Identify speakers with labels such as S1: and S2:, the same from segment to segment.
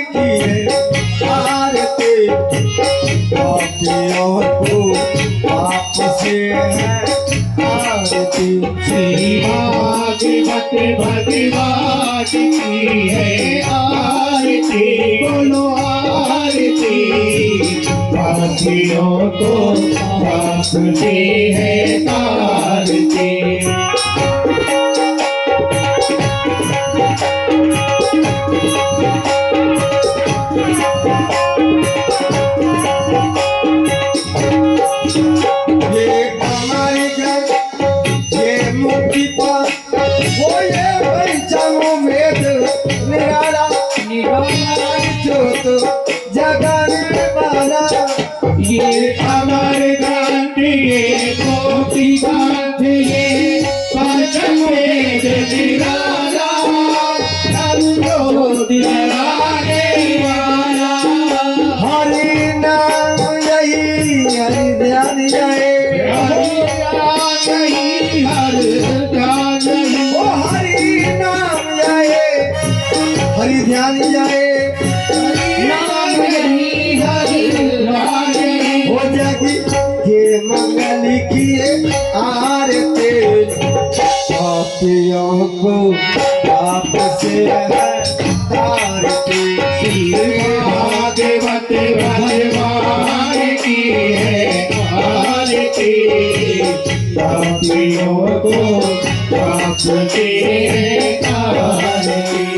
S1: की है आरती, पापियों को आपसे है आरती।
S2: श्री भागवत भगवान की है आरती, बोलो आरती। पापियों को आपसे है आरती। ये अमर ग्रंथ ये मोती ग्रंथ ये पंचम वेद निराला, नंदो दिलाने वाला।
S1: हरि नाम यही हरि ध्यान जाए,
S2: हरि ध्यान नहीं हर ध्यान नहीं,
S1: ओ हरि नाम जाए हरि ध्यान जाए,
S2: नाम नहीं हरि ध्यान नहीं।
S1: हो जागी ये मंगल की आरती, पापियों को आपसे है आरती।
S2: श्री भागवत भगवान की है आरती, पापियों को आपसे है आरती।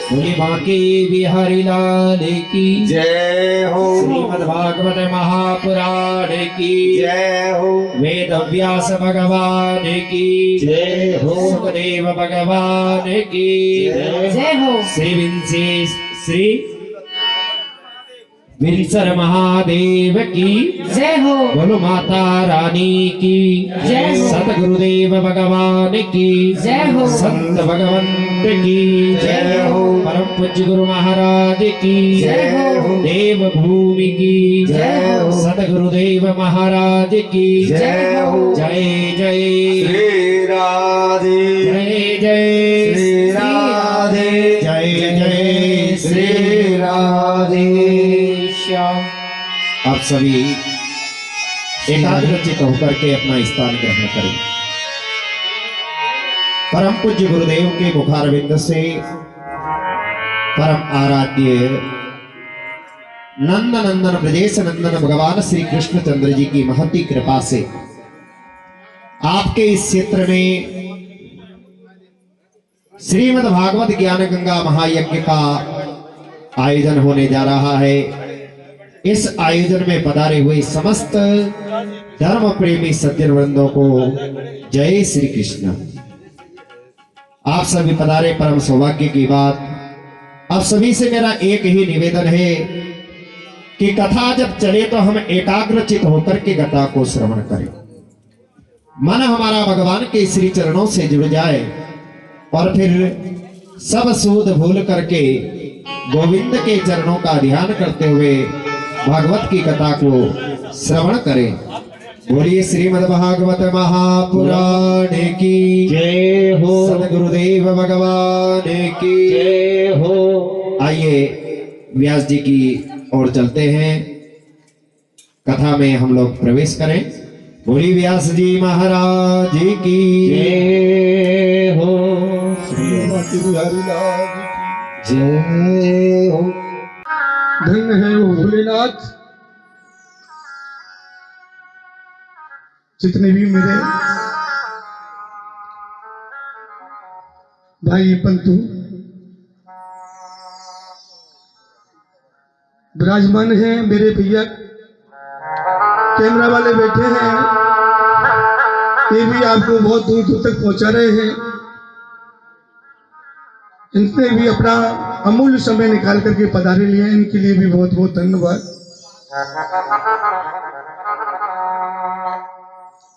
S2: बोले बांके बिहारी लाल की
S1: जय हो,
S2: श्रीमद्भागवत महापुराण की
S1: जय हो,
S2: वेद व्यास भगवान की
S1: जय हो,
S2: सुखदेव भगवान की
S1: जय
S3: हो।
S2: श्री श्री विंसर महादेव की
S3: जय हो।
S2: बोलो माता रानी की
S3: जय हो।
S2: सतगुरुदेव भगवान की
S3: जय हो।
S2: संत भगवंत की
S1: जय हो।
S2: परम पूज्य गुरु महाराज की
S3: जय हो।
S2: देव भूमि की
S3: जय हो।
S2: सतगुरुदेव महाराज की
S1: जय हो।
S2: जय जय
S1: श्री राधे,
S2: जय जय
S1: श्री राधे,
S2: जय जय
S1: श्री राधे।
S2: आप सभी एकाग्रचित होकर के अपना स्थान ग्रहण करें। परम पूज्य गुरुदेव के मुखारविंद से परम आराध्य नंद नंदन ब्रजेश नंदन भगवान श्री कृष्णचंद्र जी की महती कृपा से आपके इस क्षेत्र में श्रीमद् भागवत ज्ञान गंगा महायज्ञ का आयोजन होने जा रहा है। इस आयोजन में पधारे हुए समस्त धर्म प्रेमी सज्जन वृंदों को जय श्री कृष्ण। आप सभी पधारे, परम सौभाग्य की बात। आप सभी से मेरा एक ही निवेदन है कि कथा जब चले तो हम एकाग्रचित होकर के कथा को श्रवण करें। मन हमारा भगवान के श्री चरणों से जुड़ जाए और फिर सब सूद भूल करके गोविंद के चरणों का ध्यान करते हुए भागवत की कथा को श्रवण करें। बोलिए श्रीमद् भागवत महापुराण की
S1: जय हो,
S2: सदगुरुदेव भगवान की
S1: जय हो।
S2: आइए व्यास जी की ओर चलते हैं, कथा में हम लोग प्रवेश करें। बोलिए व्यास जी महाराज की
S1: जय हो,
S2: श्री बिहारी लाल की
S1: जय हो।
S4: धन्य है वो भोलेनाथ, जितने भी मेरे भाई पंतु विराजमान हैं, मेरे भैया कैमरा वाले बैठे हैं, ये भी आपको बहुत दूर दूर तक पहुंचा रहे हैं। इनसे भी अपना अमूल्य समय निकाल करके पधारे लिए, इनके लिए भी बहुत बहुत धन्यवाद।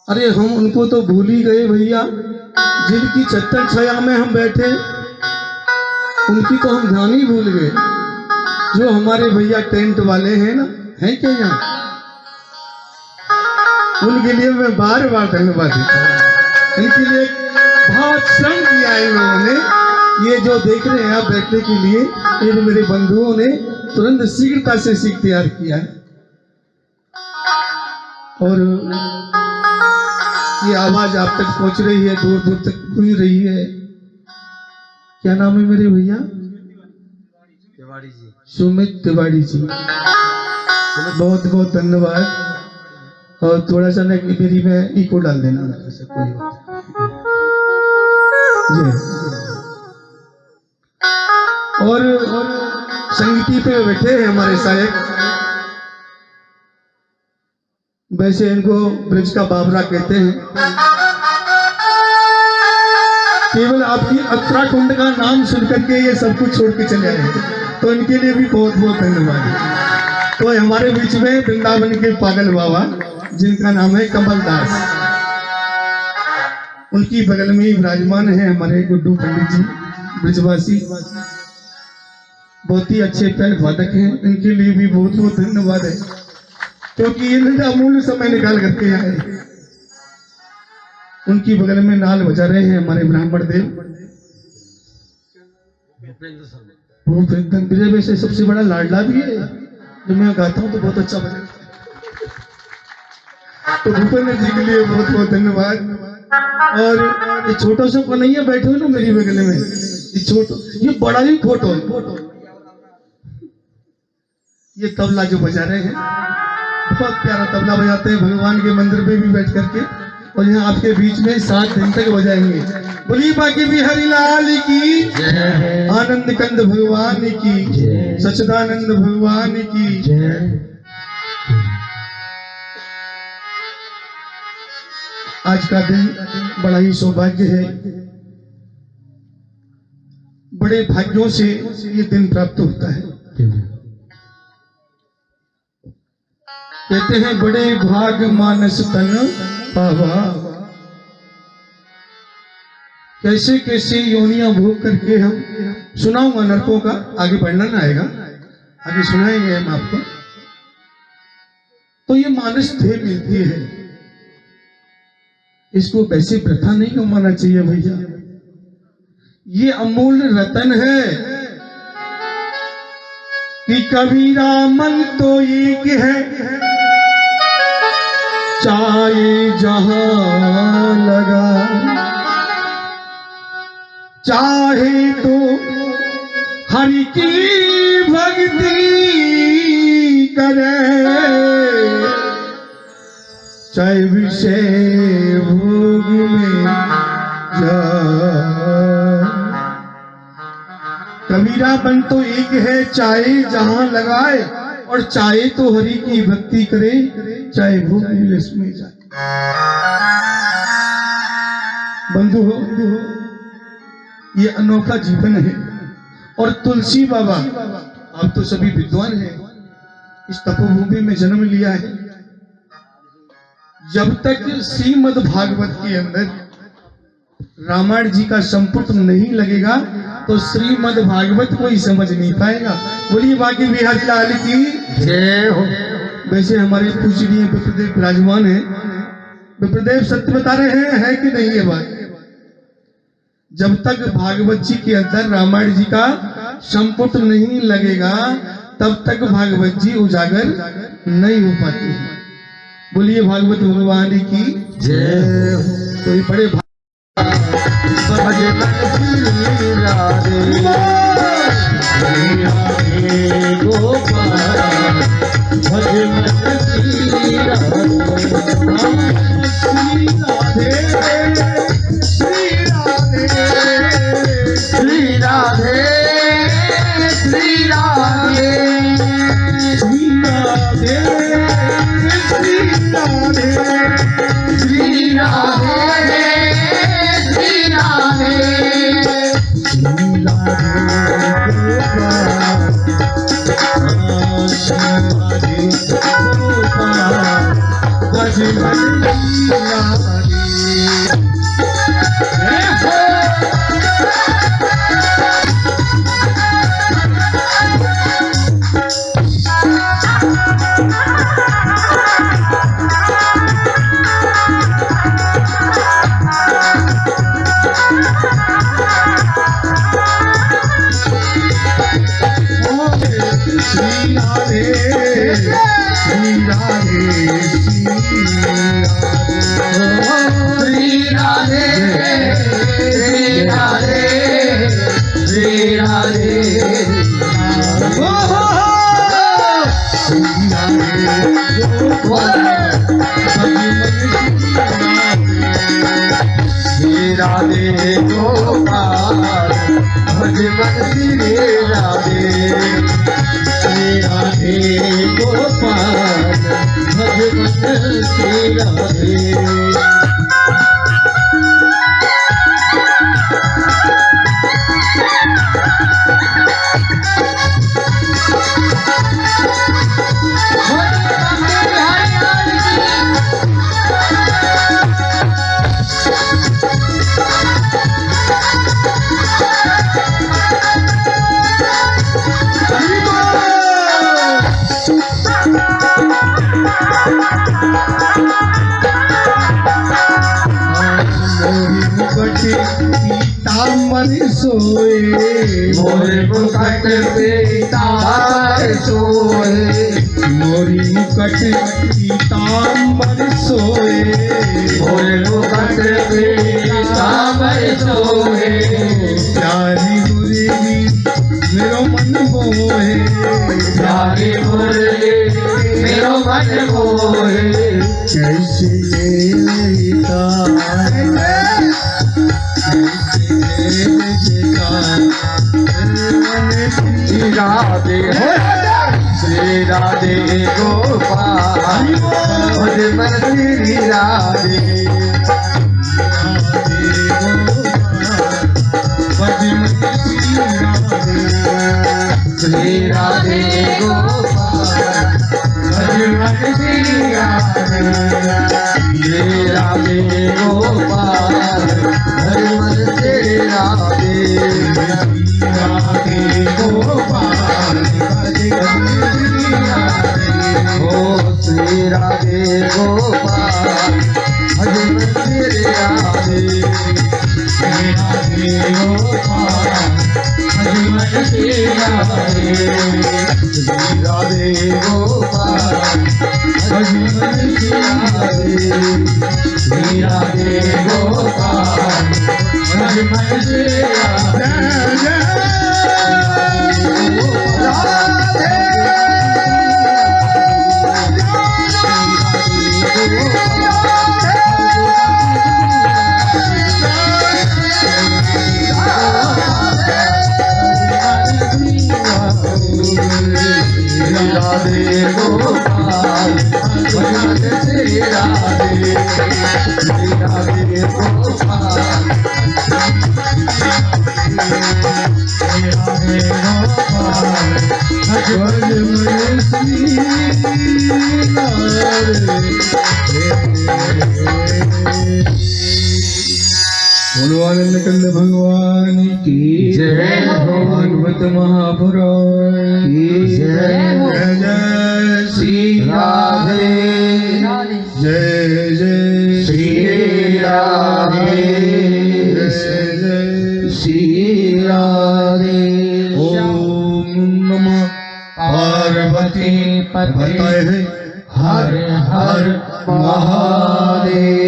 S4: अरे हम उनको तो भूल ही गए भैया, जिनकी छत्तर छाया में हम बैठे उनकी तो हम ध्यान ही भूल गए। जो हमारे भैया टेंट वाले हैं ना, हैं क्या यहाँ, उनके लिए मैं बार बार धन्यवाद देता हूँ। इनके लिए बहुत श्रम किया है इन्होंने, ये जो देख रहे हैं आप बैठने के लिए, ये जो मेरे बंधुओं ने तुरंत शीघ्रता से सीख तैयार किया है और ये आवाज आप तक पहुंच रही है, दूर दूर तक गूंज रही है। क्या नाम है मेरे भैया?
S1: तिवारी जी।
S4: सुमित तिवारी जी, बहुत बहुत धन्यवाद। और थोड़ा सा ना मेरी में इको डाल देना, कोई बात जी। और संगीती पे बैठे हैं हमारे सहायक, वैसे इनको ब्रज का बाबरा कहते हैं। केवल आपकी उत्तराखंड का नाम सुनकर के ये सब कुछ छोड़ के चले आए, तो इनके लिए भी बहुत बहुत धन्यवाद। तो हमारे बीच में वृंदावन के पागल बाबा, जिनका नाम है कमलदास, उनकी बगल में ही विराजमान है हमारे गुड्डू पंडित जी, ब्रजवासी, बहुत ही अच्छे पैर वादक हैं। इनके लिए भी बहुत बहुत धन्यवाद है, क्योंकि इन्होंने अमूल्य समय निकाल करके आए। उनकी बगल में नाल बजा रहे हैं हमारे ब्राह्मण देव भूपेंद्र विजय, वैसे सबसे बड़ा लाडला भी है। जब मैं गाता हूँ तो बहुत अच्छा बजाता है, तो भूपेंद्र जी के लिए बहुत बहुत धन्यवाद। और ये छोटा सा कन्हैया बैठे हो ना मेरी बगल में, ये बड़ा ही फोटो, ये तबला जो बजा रहे हैं, बहुत प्यारा तबला बजाते हैं, भगवान के मंदिर पे भी बैठ करके, और यहाँ आपके बीच में 7 दिन तक बजाएंगे। बोलिए बाकी बिहारी लाल की, आनंद कंद भगवान की, सच्चिदानंद भगवान की। आज का दिन बड़ा ही सौभाग्य है, बड़े भाग्यों से ये दिन प्राप्त होता है। कहते हैं बड़े भाग मानस तन पावा, कैसे कैसे योनियां भोग करके हम, सुनाऊंगा नरकों का, आगे पढ़ना ना आएगा, आगे सुनाएंगे हम आपको। तो ये मानस देह मिलती है, इसको वैसे प्रथा नहीं कमाना चाहिए भैया, ये अमूल्य रतन है कि कबीरा मन तो एक है, चाहे जहां लगा, चाहे तो हरि की भक्ति करे, चाहे विषय भोग में जाए। कबीरापन तो एक है, चाहे जहां लगाए, और चाहे तो हरि की भक्ति करे, चाहे भोग विलास में जाए। बंधु हो, ये अनोखा जीवन है। और तुलसी बाबा, आप तो सभी विद्वान हैं, इस तपोभूमि में जन्म लिया है। जब तक श्रीमद् भागवत के अंदर रामायण जी का संपुट नहीं लगेगा, तो श्रीमद् भागवत कोई समझ नहीं पाएगा। बोलिए बाकी बिहारी लाल की जय हो। वैसे हमारे पूजनीय विप्रदेव विराजमान है। विप्रदेव सत्य बता रहे हैं, है कि नहीं ये बात? जब तक भागवत जी के अंदर रामायण जी का संपुट नहीं लगेगा, तब तक भागवत जी उजागर नहीं हो पाती है। बोलिए भागवत भगवान की जय हो। तो ये बड़े मन श्री राधे राधे गोपाल भगवान श्री राधे पीताम्बर सोए मोरे मुकुट पीताम्बर सोए मोरी मुकुट पीताम्बर सोए मोरे मुकुट पीताम्बर सोए प्यारी मुरली मेरो मन मोहे प्यारी मुरली मेरो मन मोहे कैसे लेता श्री राधे श्री राधे गोपाल मन श्री राधे श्री राधे गोपाल मन श्री राधे श्री राधे गोपाल मन श्री राधे राधे गोपाल हो श्री राधे गोपाल मन श्री राधे राधे गोपाल मन श्री राधे श्री राधे गोपाल मन श्री राधे श्री राधे गोपाल मन श्री राधे राधे गोपाल श्री राधे राधे गोपाल बोलो आनंद कंद भगवान की जय हो भागवत महापुराण की जय जय श्री राधे जय जय श्री राधे जय जय श्री राधे ओम नमः पार्वती पतये हर हर महादेव।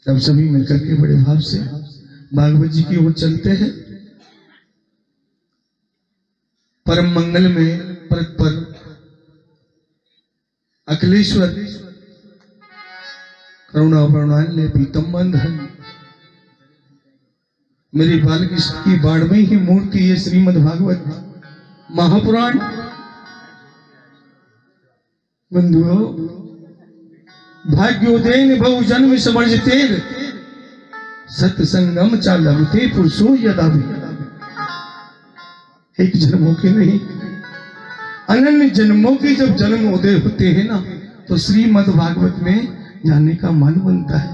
S4: तब सभी मिलकर के बड़े भाव से भागवत जी की ओर चलते हैं। परम मंगल में परस्पर अखिलेश्वर करुणा प्रणान्य पीतम बंधन मेरी बालकृष्ण की बाढ़ ही मूर्ति ये श्रीमद् भागवत महापुराण। बंधुओं भाग्योदयन बहु जन्म समर्जितेन सत्संगम चा लभते पुरुषो यदा भी। एक जन्मों के नहीं अनन्य जन्मों के जब जन्म उदय होते हैं ना तो श्रीमद् भागवत में जाने का मन बनता है,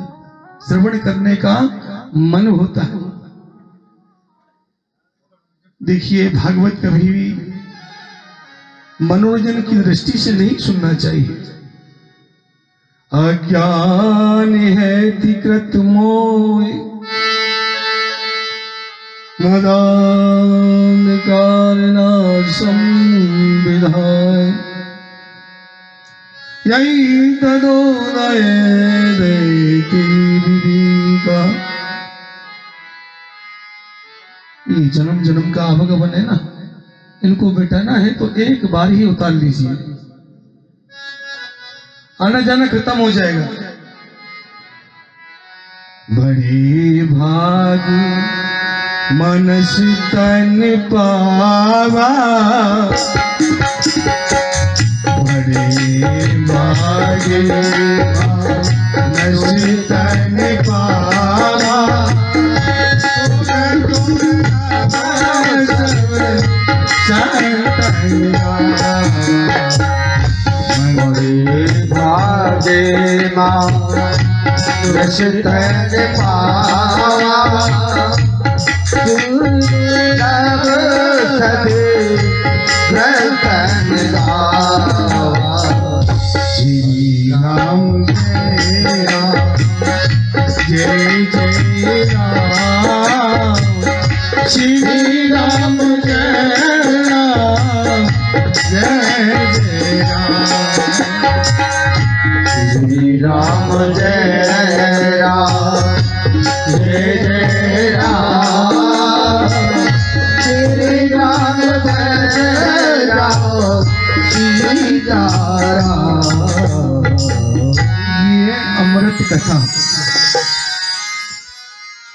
S4: श्रवण करने का मन होता है। देखिए भागवत कभी भी मनोरंजन की दृष्टि से नहीं सुनना चाहिए। अज्ञान है तिकृत मोह मदान कारणा संविधाय यही तदोदय दैकी विधिका। ये जन्म जन्म का आवागमन है ना, इनको बिठाना है तो एक बार ही उतार लीजिए, आना जाना खत्म हो जाएगा। बड़ी भागी मनस तन पावा, बड़े भागे मनस तन पावा,
S1: बड़े भागे मनस तन पावा, दुर्लभ सदे रतन गावा।
S4: श्री राम जय राम, जय जय राम, श्री राम जय राम, जय जय राम,
S1: श्री राम जय राम, जय जय राम, श्री राम जय राम, सीता राम।
S4: ये अमृत कथा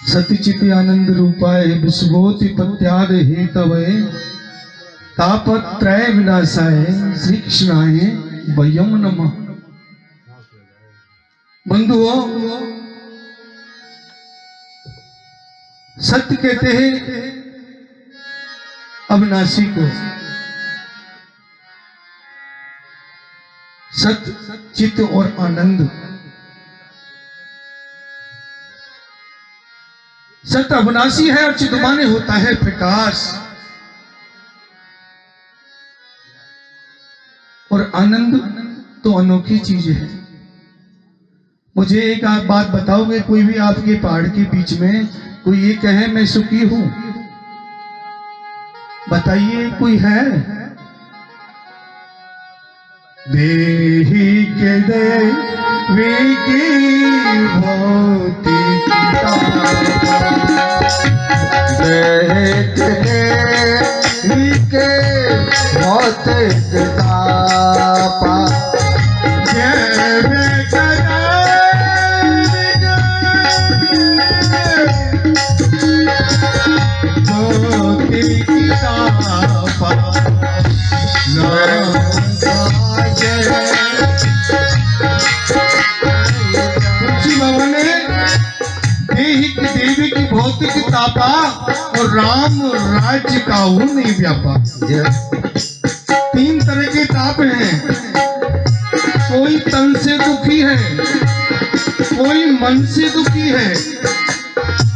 S4: सत्यचित आनंद रूपाय विश्वोति पत्याद हेतवे तापत्रय विनाशाय श्री कृष्णाय वयम नमः। बंधुओं, सत्य कहते हैं अविनाशी को, सत्य चित्त और आनंद। सत्य अविनाशी है और चित्त माने होता है प्रकाश, और आनंद तो अनोखी चीज है। मुझे एक आप बात बताओगे, कोई भी आपके पहाड़ के बीच में कोई ये कहे मैं सुखी हूं, बताइए कोई है? देही के देवी की भौतिकता,
S1: देख देवी के भौतिकता पा,
S4: देवी की भौतिक तापा और राम राज्य का वो नहीं व्यापा। तीन तरह के ताप हैं, कोई तन से दुखी है, कोई मन से दुखी है,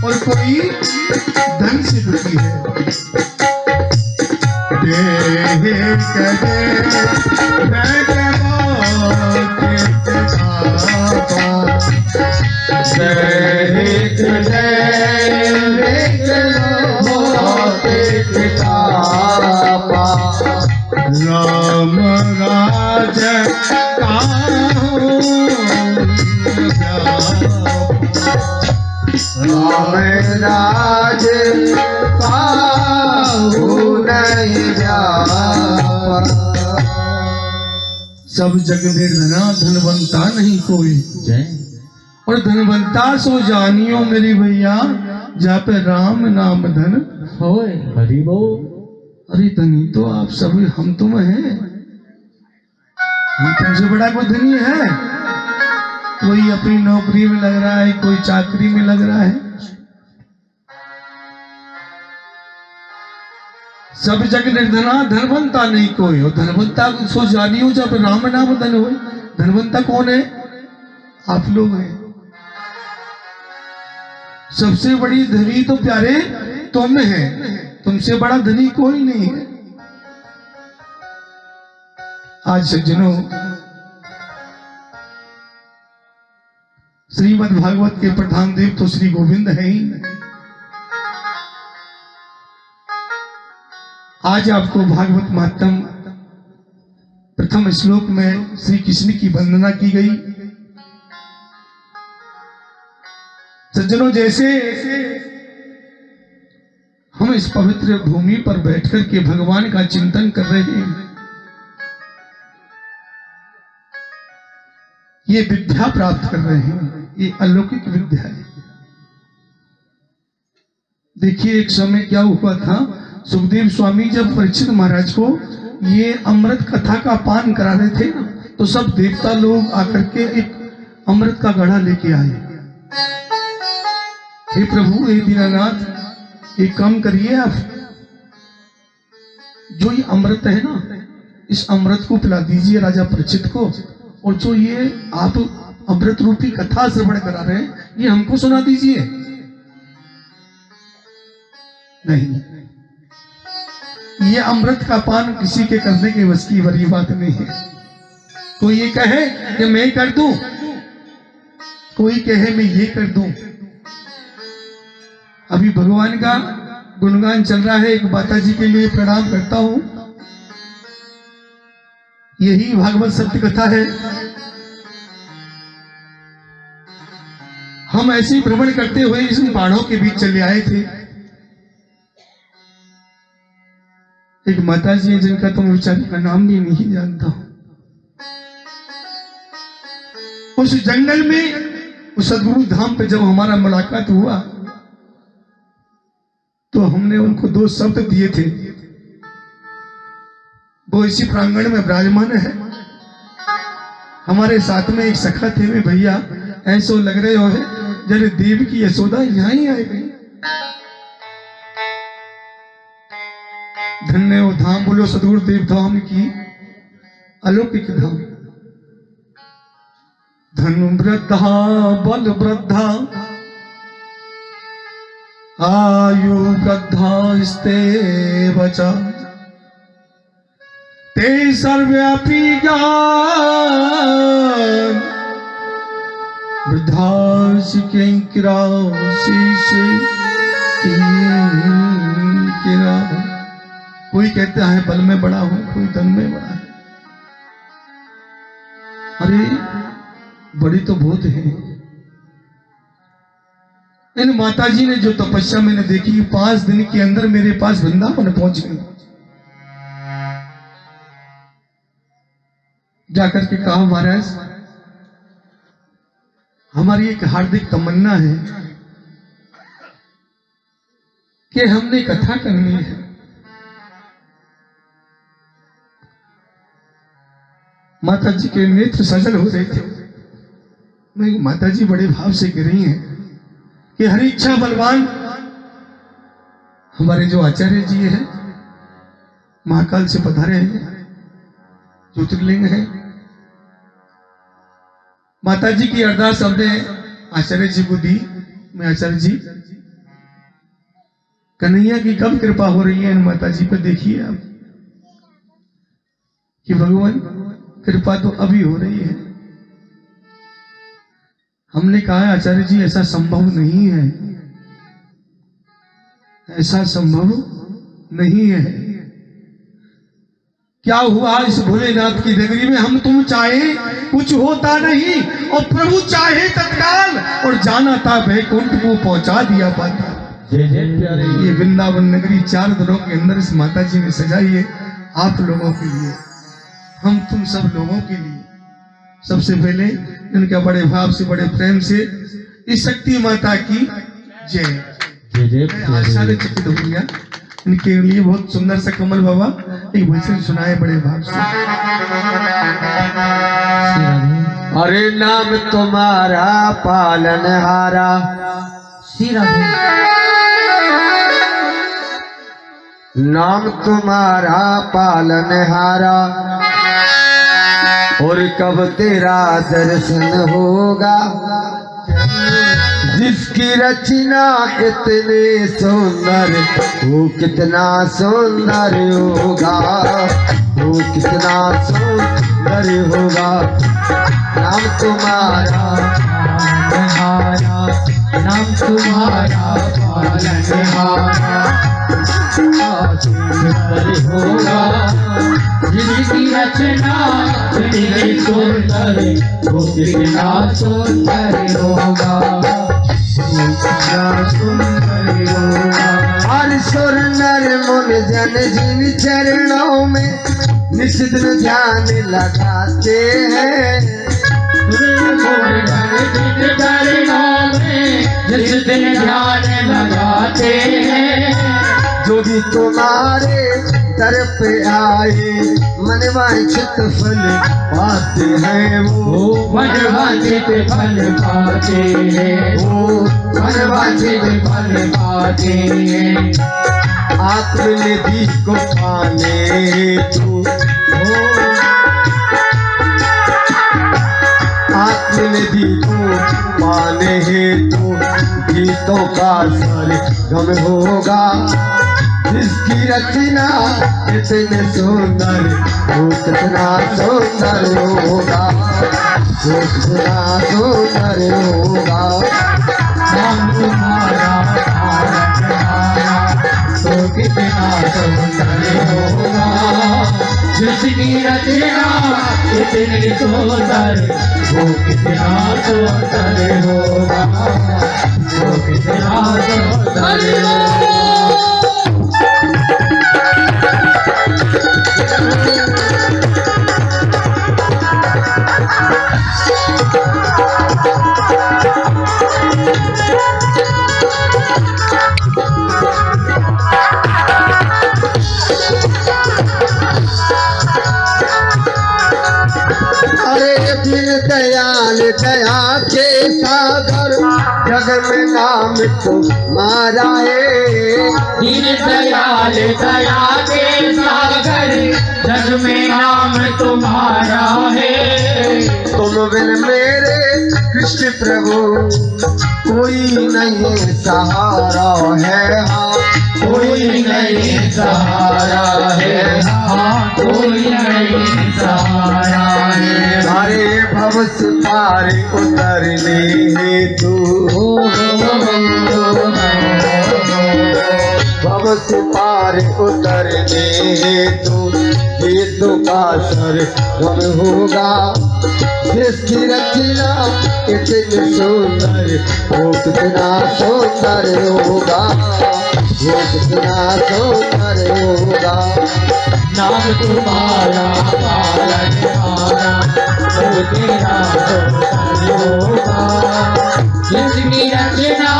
S4: और कोई धन से दुखी है। राम राज
S1: राम राज काहू नहीं व्यापा।
S4: सब जग निर्धना धनवंता नहीं कोई, और धनवंता सो जानियो मेरी भैया, जहाँ पे राम नाम धन होए। हरि बोल। अरे धनी तो आप सभी हम तुम हैं, हम तुमसे बड़ा कोई धनी है? कोई अपनी नौकरी में लग रहा है, कोई चाकरी में लग रहा है। सब जग निर्धना धनवंता नहीं कोई, और धनवंता सो जानियो जब राम नाम धन हो। धनवंता कौन है? आप लोग हैं। सबसे बड़ी धनी तो प्यारे तुम है, तुमसे बड़ा धनी कोई नहीं है। आज सज्जनों, श्रीमद् भागवत के प्रधान देव तो श्री गोविंद है ही। आज आपको भागवत महात्म प्रथम श्लोक में श्री कृष्ण की वंदना की गई। सज्जनों, जैसे हम इस पवित्र भूमि पर बैठकर के भगवान का चिंतन कर रहे हैं, ये विद्या प्राप्त कर रहे हैं, ये अलौकिक विद्या है। देखिए एक समय क्या हुआ था, सुखदेव स्वामी जब परीक्षित महाराज को ये अमृत कथा का पान करा रहे थे ना, तो सब देवता लोग आकर के एक अमृत का घड़ा लेके आए। हे प्रभु, हे दीनानाथ, एक काम करिए आप, जो ये अमृत है ना, इस अमृत को पिला दीजिए राजा परीक्षित को, और जो ये आप अमृत रूपी कथा श्रवण करा रहे हैं, ये हमको सुना दीजिए। नहीं, ये अमृत का पान किसी के करने के बस की बड़ी बात नहीं है। कोई ये कहे कि मैं कर दूं, कोई कहे मैं ये कर दूं। अभी भगवान का गुणगान चल रहा है, एक माता जी के लिए प्रणाम करता हूं। यही भागवत सत्य कथा है। हम ऐसे ही भ्रमण करते हुए इस पहाड़ों के बीच चले आए थे। एक माता जी है जिनका तो मैं बेचारी का नाम भी नहीं जानता हूं। उस जंगल में उस सदगुरु धाम पे जब हमारा मुलाकात हुआ, तो हमने उनको 2 शब्द दिए थे। वो इसी प्रांगण में विराजमान है। हमारे साथ में एक सखा थे, में भैया ऐसो लग रहे हो है जरे देव की यशोदा यहाँ ही आए गई। धन्य हो धाम, बोलो सदगुरु देव धाम की अलौकिक धाम। धनु वृद्धा बल वृद्धा आयु गद्धा स्ते बचा, ते सर्वव्यापी ज्ञान वृद्धाश किंकिरा शीश किंकिरा। कोई कहता है बल में बड़ा हूं, कोई धन में बड़ा है। अरे बड़ी तो बहुत है। इन माताजी ने जो तपस्या मैंने देखी, 5 दिन के अंदर मेरे पास वृंदावन पहुंच गई। जाकर के कहा, महाराज हमारी एक हार्दिक तमन्ना है कि हमने कथा करनी है। माता जी के नेत्र सजल हो रहे थे। मैं माता जी बड़े भाव से कह रही हैं कि हरि इच्छा बलवान हमारे जो आचार्य जी हैं, महाकाल से पधारे हैं, ज्योतिर्लिंग है। माता जी की अरदास हमने आचार्य जी को दी। मैं आचार्य जी, कन्हैया की कब कृपा हो रही है इन माता जी पर, देखिए आप कि भगवान कृपा तो अभी हो रही है। हमने कहा आचार्य जी ऐसा संभव नहीं है, ऐसा संभव नहीं है। क्या हुआ इस भोलेनाथ की नगरी में, हम तुम चाहे कुछ होता नहीं और प्रभु चाहे तत्काल, और जाना था वैकुंठ को पहुंचा दिया पाता।
S2: जय जय प्यारे।
S4: ये वृंदावन नगरी 4 दिनों के अंदर इस माता जी ने सजाई है, आप लोगों के लिए, हम तुम सब लोगों के लिए। सबसे पहले इनका बड़े भाव से, बड़े प्रेम से इस शक्ति माता की जय।
S2: जय जय
S4: आश्चर्यचकित हो गया। इनके लिए बहुत सुंदर सा कमल बाबा एक भजन सुनाए बड़े भाव से।
S1: अरे नाम तुम्हारा पालनहारा, नाम तुम्हारा पालनहारा, और कब तेरा दर्शन होगा, जिसकी रचना इतने सुंदर, वो कितना सुंदर होगा, वो कितना सुंदर होगा। नाम तुम्हारा पालनहारा, नाम तुम्हारा पालनहारा, सुंदर होगा, जिसकी रचना इतनी सुंदर, वो कितना सुंदर होगा, कितना सुंदर होगा। हर सुर नर मुन जन जिन चरणों में निश्चित ध्यान लगाते हैं, चरणों में
S3: जिस दिन ध्यान लगाते हैं,
S1: जो भी तुम्हारे दर पे आए मन वांछित फल पाते हैं वो
S3: मन वांछित फल पाते हैं, मन वांछित फल पाते हैं।
S1: आत्मनिधि को पाने तू आत्मनिधि को पाने हेतु गीतों का सरगम होगा, जिसकी रचना इतने सुंदर वो कितना सुंदर होगा, वो कितना सुंदर होगा।
S3: नाम तुम्हारा तारक माया तो कितना सुंदर होगा, जिसकी रचना इतनी सुंदर वो कितना सुंदर होगा, वो कितना सुंदर होगा।
S1: अरे दिन दयाल दया के सागर जग में नाम तुम्हारा है,
S3: दीन दयाल दया के सागर जग में नाम तुम्हारा है।
S1: तुम बिन मेरे कृष्ण प्रभु कोई नहीं सहारा है, हाँ
S3: कोई नहीं सहारा है, हाँ कोई नहीं सहारा है।
S1: हरे भव से पार उतरने हेतु भव से पार उतरने हेतु गीतों का सरगम होगा, जिसकी रचना इतनी सुंदर वो कितना सुंदर होगा, वो कितना सुंदर होगा।
S3: नाम तुम्हारा तारक माया तो तेरा सुंदर होगा, जिसकी रचना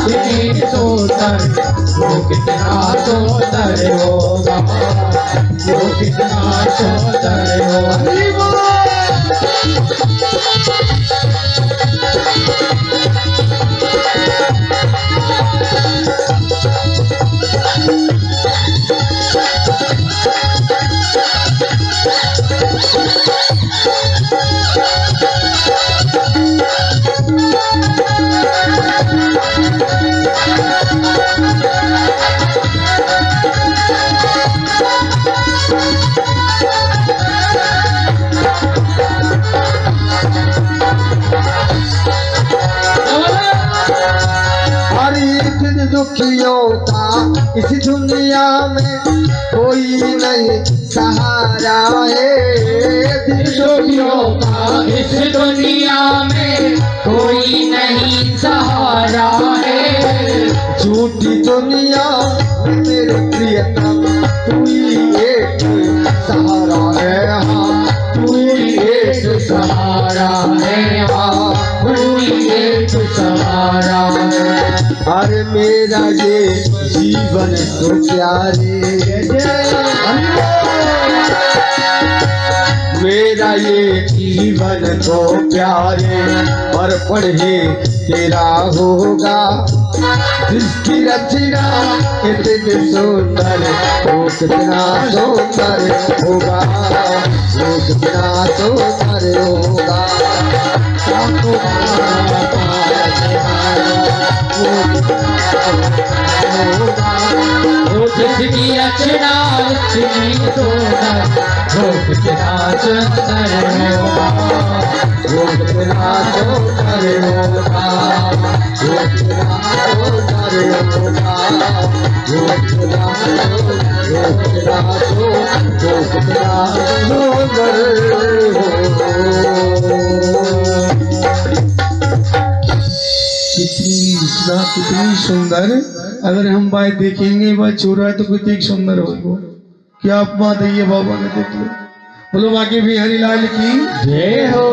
S3: इतनी सुंदर वो कितना सुंदर होगा, वो कितना सुंदर होगा।
S1: दुखियों का इस दुनिया में कोई नहीं सहारा है,
S3: दुखियों का इस दुनिया में कोई नहीं सहारा है।
S1: झूठी दुनिया मेरे प्रियतम तू ही एक सहारा है, हाँ
S3: तू ही एक सहारा है, हाँ तू ही एक सहारा है।
S1: अरे मेरा ये जीवन तो प्यारे मेरा ये जीवन तो प्यारे और पढ़े तेरा होगा, जिसकी रचना इतनी सुंदर वो कितना सुंदर होगा, वो कितना सुंदर होगा।
S3: जिसकी रचना इतनी सुंदर वो कितना सुंदर होगा,
S1: वो कितना सुंदर होगा, वो कितना सुंदर होगा, वो कितना
S4: कितनी सुंदर। अगर हम बात देखेंगे बात छोड़ है तो कितनी सुंदर होगा। क्या आप बात है ये बाबा ने देख लो। बोलो बाकी भी हरिलाल की
S3: जय हो।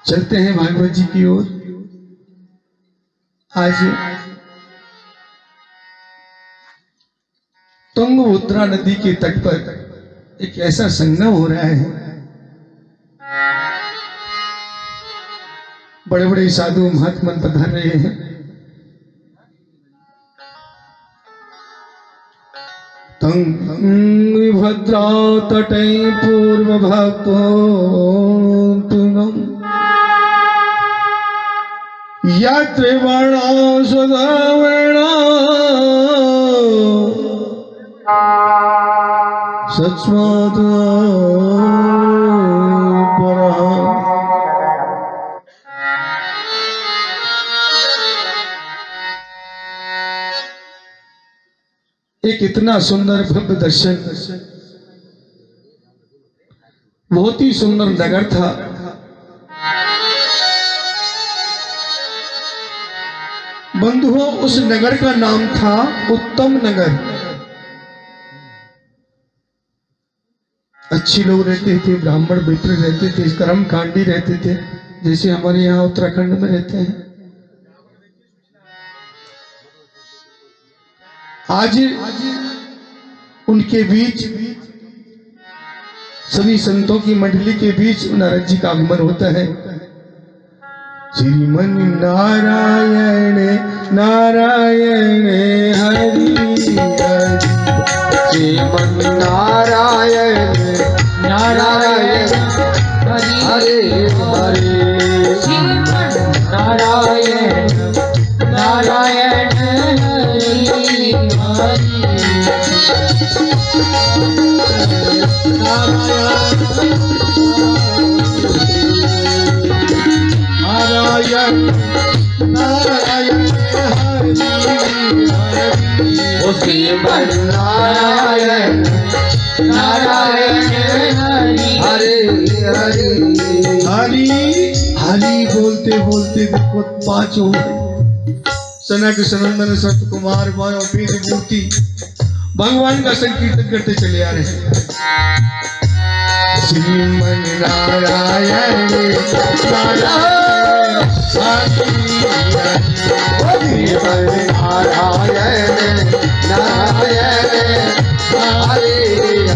S4: चलते हैं भागवत जी की ओर। आज तुंगभद्रा नदी के तट पर एक ऐसा संगम हो रहा है। बड़े बड़े साधु महात्मा पधार रहे हैं। तुंगभद्रा तटे पूर्व भक्तो यात्रिवर्णा सदावर्णा सत्स्वाद एक इतना सुंदर भव्य दर्शन, बहुत ही सुंदर नगर था। बंधुओं, उस नगर का नाम था उत्तम नगर। अच्छे लोग रहते थे, ब्राह्मण मित्र रहते थे, कर्म कांडी रहते थे, जैसे हमारे यहाँ उत्तराखंड में रहते हैं। आज उनके बीच, सभी संतों की मंडली के बीच नारद जी का आगमन होता है। श्रीमन नारायण नारायण हरि हरि,
S1: श्रीमन नारायण नारायण हरे हरे,
S3: श्रीमन नारायण नारायण हरि हरि,
S4: नारायण नारायण हरि हरि,
S1: श्रीमन नारायण नारायण हरे हरे।
S4: हरि हरि बोलते बोलते देखो पांच हो गए। सनक सनंदन सत कुमार मानो वेद मूर्ति भगवान का संकीर्तन करते चले आ रहे हैं। श्रीमन नारायण नारायण
S1: श्रीमन नारायण नारायण हरे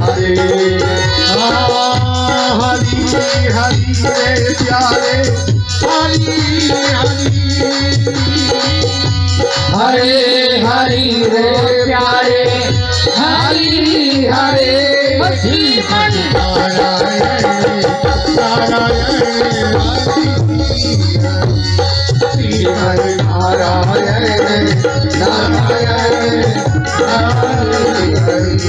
S1: हरे,
S4: हरि हरि रे प्यारे हरि हरि,
S3: हरे हरि रे प्यारे हरि हरे, श्रीमन
S4: नारायण नारायण
S1: श्रीमन नारायण नारायण हरे हरे।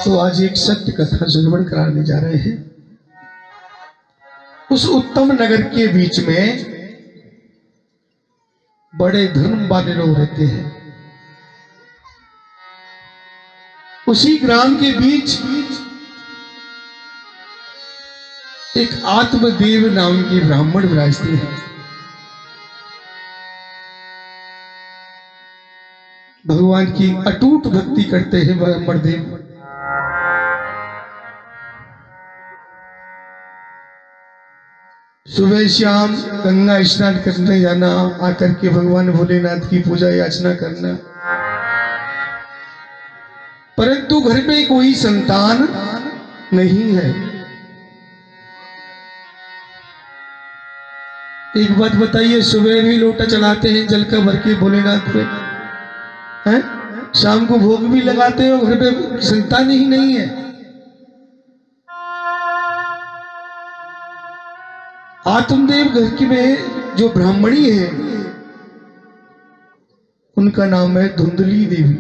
S4: तो आज एक सत्य कथा श्रवण कराने जा रहे हैं। उस उत्तम नगर के बीच में बड़े धर्म वाले लोग रहते हैं। उसी ग्राम के बीच एक आत्मदेव नाम की ब्राह्मण विराजते हैं। भगवान की अटूट भक्ति करते हैं ब्राह्मण देव। सुबह शाम गंगा स्नान करने जाना, आकर के भगवान भोलेनाथ की पूजा याचना करना, परंतु घर में कोई संतान नहीं है। एक बात बताइए, सुबह भी लोटा चढ़ाते हैं जल का भर के भोलेनाथ पे, हैं? शाम को भोग भी लगाते हैं और घर पे संतान ही नहीं है। आत्मदेव घर की में जो ब्राह्मणी है उनका नाम है धुंधली देवी।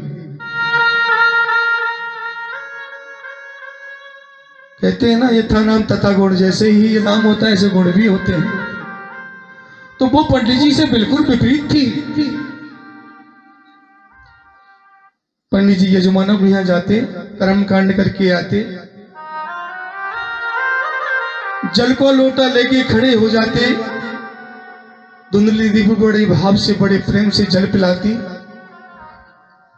S4: कहते हैं ना, यथा नाम तथा गुण, जैसे ही ये नाम होता है ऐसे गुण भी होते हैं। तो वो पंडित जी से बिल्कुल विपरीत थी। पंडित जी यजमानों को यहाँ जाते, कर्म कांड करके आते, जल को लोटा लेके खड़े हो जाते, धुंधली दीपू बड़े भाव से बड़े प्रेम से जल पिलाती,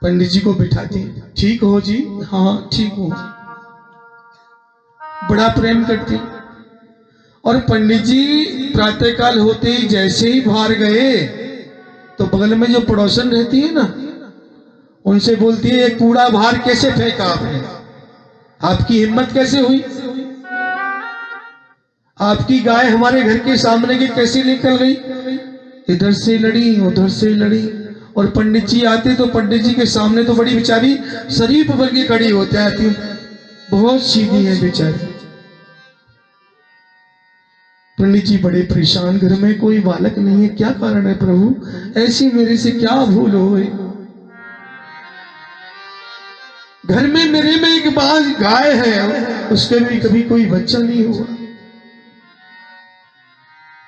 S4: पंडित जी को बिठाती। ठीक हो जी? हाँ ठीक हो। बड़ा प्रेम करती। और पंडित जी प्रातःकाल होते ही जैसे ही बाहर गए तो बगल में जो पड़ोसन रहती है ना, उनसे बोलती है, ये कूड़ा बाहर कैसे फेंका आपने? आपकी हिम्मत कैसे हुई? आपकी गाय हमारे घर के सामने की कैसे निकल गई? इधर से लड़ी उधर से लड़ी। और पंडित जी आते तो पंडित जी के सामने तो बड़ी बेचारी शरीफ बन के खड़ी होते आती, बहुत सीधी है बेचारी। पंडित जी बड़े परेशान, घर में कोई बालक नहीं है, क्या कारण है प्रभु? ऐसी मेरे से क्या भूल हो गई? घर में मेरे में एक बाज गाय है, उसके भी कभी कोई बच्चा नहीं हुआ।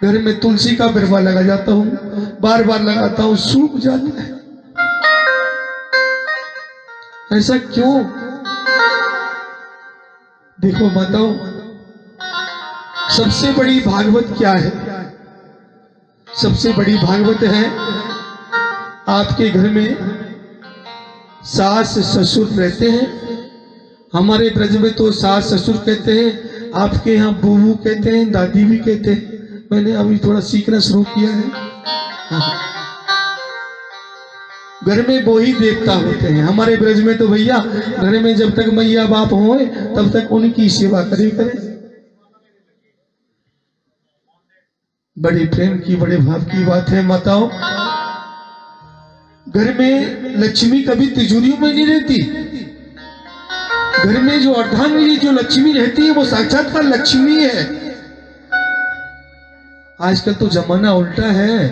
S4: घर में तुलसी का बिरवा लगा जाता हूं, बार बार लगाता हूं, सूख जाता है। ऐसा क्यों? देखो बताओ, सबसे बड़ी भागवत क्या है? सबसे बड़ी भागवत है आपके घर में सास ससुर रहते हैं। हमारे ब्रज में तो सास ससुर कहते हैं, आपके यहाँ बूबू कहते हैं, दादी भी कहते हैं। मैंने अभी थोड़ा सीखना शुरू किया है। हाँ। घर में वो ही देवता होते हैं। हमारे ब्रज में तो भैया घर में जब तक मैया बाप हो तब तक उनकी सेवा करे। बड़े प्रेम की, बड़े भाव की बात है माताओं। घर में लक्ष्मी कभी तिजोरियों में नहीं रहती। घर में जो अर्धांगिनी जो लक्ष्मी रहती है वो साक्षात्कार लक्ष्मी है। आजकल तो जमाना उल्टा है,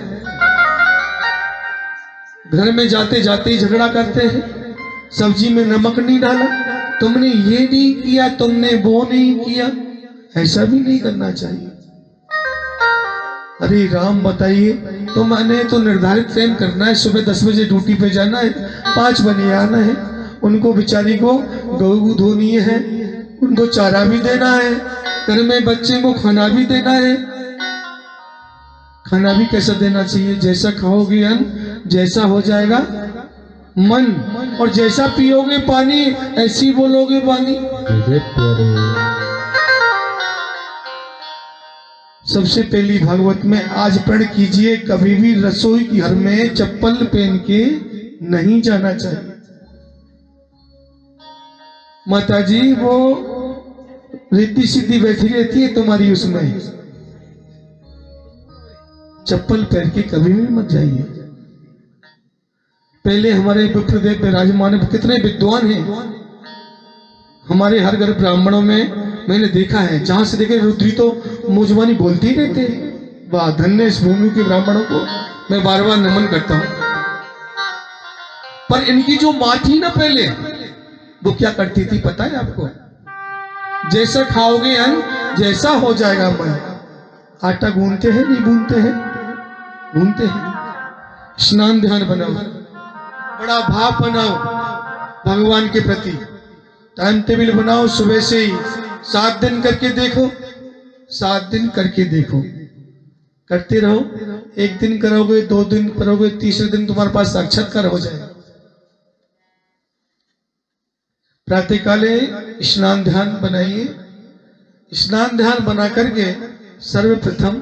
S4: घर में जाते जाते ही झगड़ा करते हैं। सब्जी में नमक नहीं डाला, तुमने ये नहीं किया, तुमने वो नहीं किया। ऐसा भी नहीं करना चाहिए। अरे राम बताइए, तो मैंने तो निर्धारित टाइम करना है, सुबह 10 बजे ड्यूटी पे जाना है, 5 बजे आना है। उनको बेचारी को गऊ धोनी है, उनको चारा भी देना है, घर में बच्चे को खाना भी देना है। खाना भी कैसा देना चाहिए? जैसा खाओगे अन्न जैसा हो जाएगा मन, और जैसा पियोगे पानी ऐसी बोलोगे पानी। सबसे पहली भागवत में आज प्रण कीजिए, कभी भी रसोई के घर में चप्पल पहन के नहीं जाना चाहिए। माता जी वो रिद्धि सिद्धि बैठी रहती है तुम्हारी, उसमें चप्पल पहन के कभी भी मत जाइए। पहले हमारे विप्रदेव विराजमान कितने विद्वान हैं। हमारे हर घर ब्राह्मणों में मैंने देखा है, जहां से देखे रुद्री तो मुजवानी बोलते ही रहते हैं। वाह, धन्य इस भूमि के ब्राह्मणों को मैं बार बार नमन करता हूं। पर इनकी जो मां थी ना पहले, वो क्या करती थी पता है आपको? जैसा खाओगे अन्न जैसा हो जाएगा मन। आटा गूंथते हैं नहीं गूंथते हैं? गूंथते हैं। स्नान ध्यान बनाओ, बड़ा भाव बनाओ भगवान के प्रति। टाइम टेबल बनाओ, सुबह से ही 7 दिन करके देखो, 7 दिन करके देखो, करते रहो। 1 दिन करोगे, 2 दिन करोगे, तीसरे दिन तुम्हारे पास साक्षात्कार हो जाएगा। प्रातःकाले स्नान ध्यान बनाइए। स्नान ध्यान बना करके सर्वप्रथम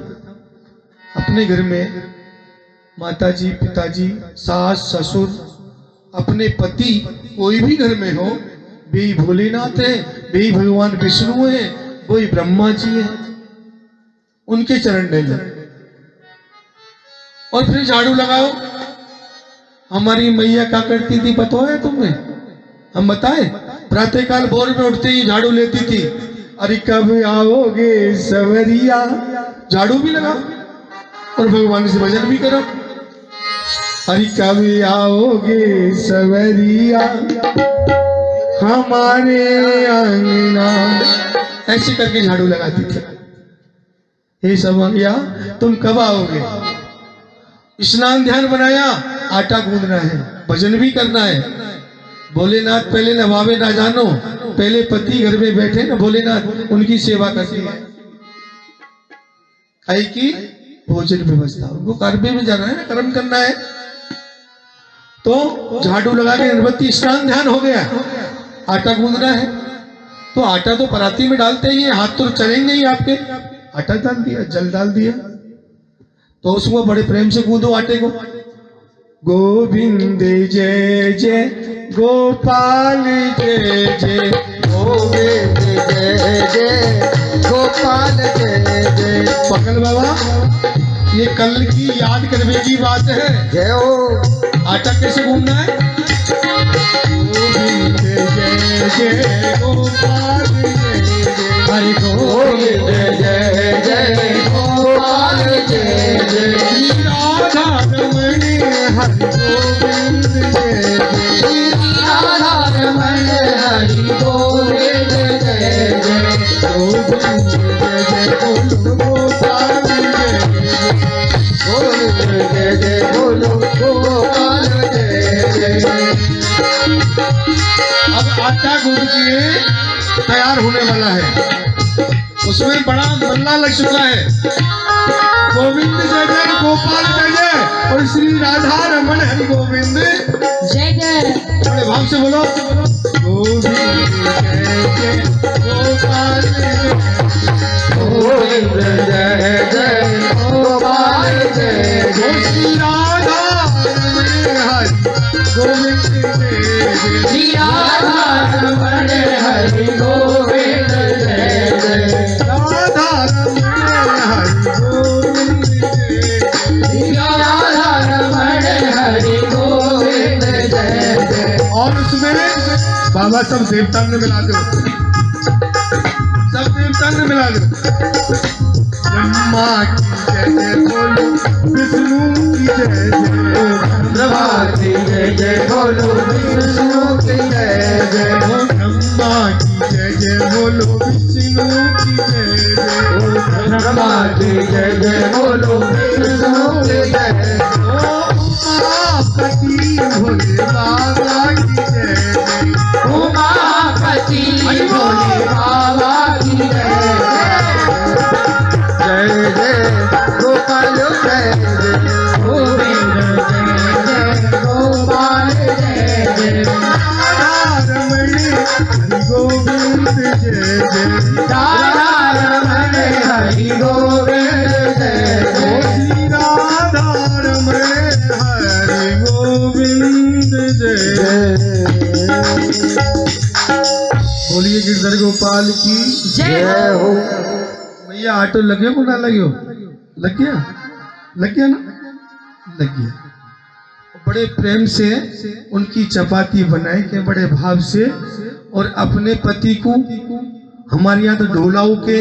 S4: अपने घर में माताजी, पिताजी, सास, ससुर, अपने पति, कोई भी घर में हो, वे ही भोलेनाथ है, वे ही भगवान विष्णु है, वो ही ब्रह्मा जी है, उनके चरण ले लो और फिर झाड़ू लगाओ। हमारी मैया क्या करती थी पता है तुम्हें? हम बताएं? प्रातःकाल भोर में उठते ही झाड़ू लेती थी। अरे कब आओगे सवरिया, झाड़ू भी लगाओ और भगवान से भजन भी करो। अरे कब आओगे सवरिया हमारे अंगना, ऐसे करके झाड़ू लगाती थी। हे सवरिया तुम कब आओगे? स्नान ध्यान बनाया, आटा गूंदना है, भजन भी करना है, भोलेनाथ पहले नवाबे ना जानो, पहले पति घर में बैठे ना भोलेनाथ उनकी सेवा करते हैं। खाई की भोजन व्यवस्था, उनको कर्म में जाना है ना, कर्म करना है। तो झाड़ू लगा के अगरबत्ती स्नान ध्यान हो गया, आटा गूंदना है। तो आटा तो पराती में डालते ही है, हाथ तो चलेंगे ही आपके। आटा डाल दिया, जल डाल दिया, तो उसको बड़े प्रेम से गूंदो आटे को। गोविंद जय जय गोपाल जय जय,
S1: गोविंद जय जय गोपाल जय जय।
S4: पकड़ बाबा, ये कल की याद करने की बात है।
S1: जय हो।
S4: आटा कैसे गूंदना है? गोविंद जय जय गोपाल जय जय,
S1: हरि गोविंद जय जय गोपाल जय जय।
S4: राधा रमण हरि गोविंद जय जय,
S1: राधा रमण हरि गोविंद जय जय।
S4: गोविंद जय जय बोलो गोपाल जय जय,
S1: गोविंद जय जय बोलो गोपाल जय जय।
S4: अब आटा गूंद के तैयार होने वाला है, उसमें बड़ा मल्ला लग चुका है। गोविंद जय जय गोपाल जय जय, और श्री राधा रमण हरि गोविंद
S3: जय जय।
S4: बड़े भाव से बोलो, गोविंद जय जय गोपाल जय,
S1: गोविंद जय जय गोपाल जय जय।
S4: श्री राधा रमण हरि गोविंद जय जय,
S1: श्री राधा रमण हरि गोविंद जय जय।
S4: राधा रमण हरि गोविंद जय जय,
S1: राधा रमण हरि गोविंद जय जय।
S4: और उसमें बाबा सब देवता ने मिला दो, सब देवता ने मिला दो। ब्रह्मा की जय जय बोलो, विष्णु की जय जय,
S1: ब्रह्मा की जय जय बोलो, विष्णु की जय जय।
S4: ब्रह्मा की जय जय बोलो, विष्णु की जय जय,
S1: ब्रह्मा की जय जय बोलो, विष्णु की जय जय।
S4: उमापति भोले बाबा की जय जय,
S1: उमापति भोले बाबा की जय जय। जय जय गोपाल जय जय, गोविंद जय जय गोपाल जय जय।
S4: राधा रमण हरि गोविंद जय जय,
S1: राधा रमण हरि गोविंद जय जय।
S4: श्री राधा रमण हरि गोविंद जय जय। बोलिए गिरधर गोपाल की
S1: जय हो।
S4: भैया। ऑटो लगे हो ना लगे हो? लग गया, लग गया ना, लग गया। बड़े प्रेम से उनकी चपाती बनाए के, बड़े भाव से, और अपने पति को, हमारे यहाँ तो ढोलाओं के,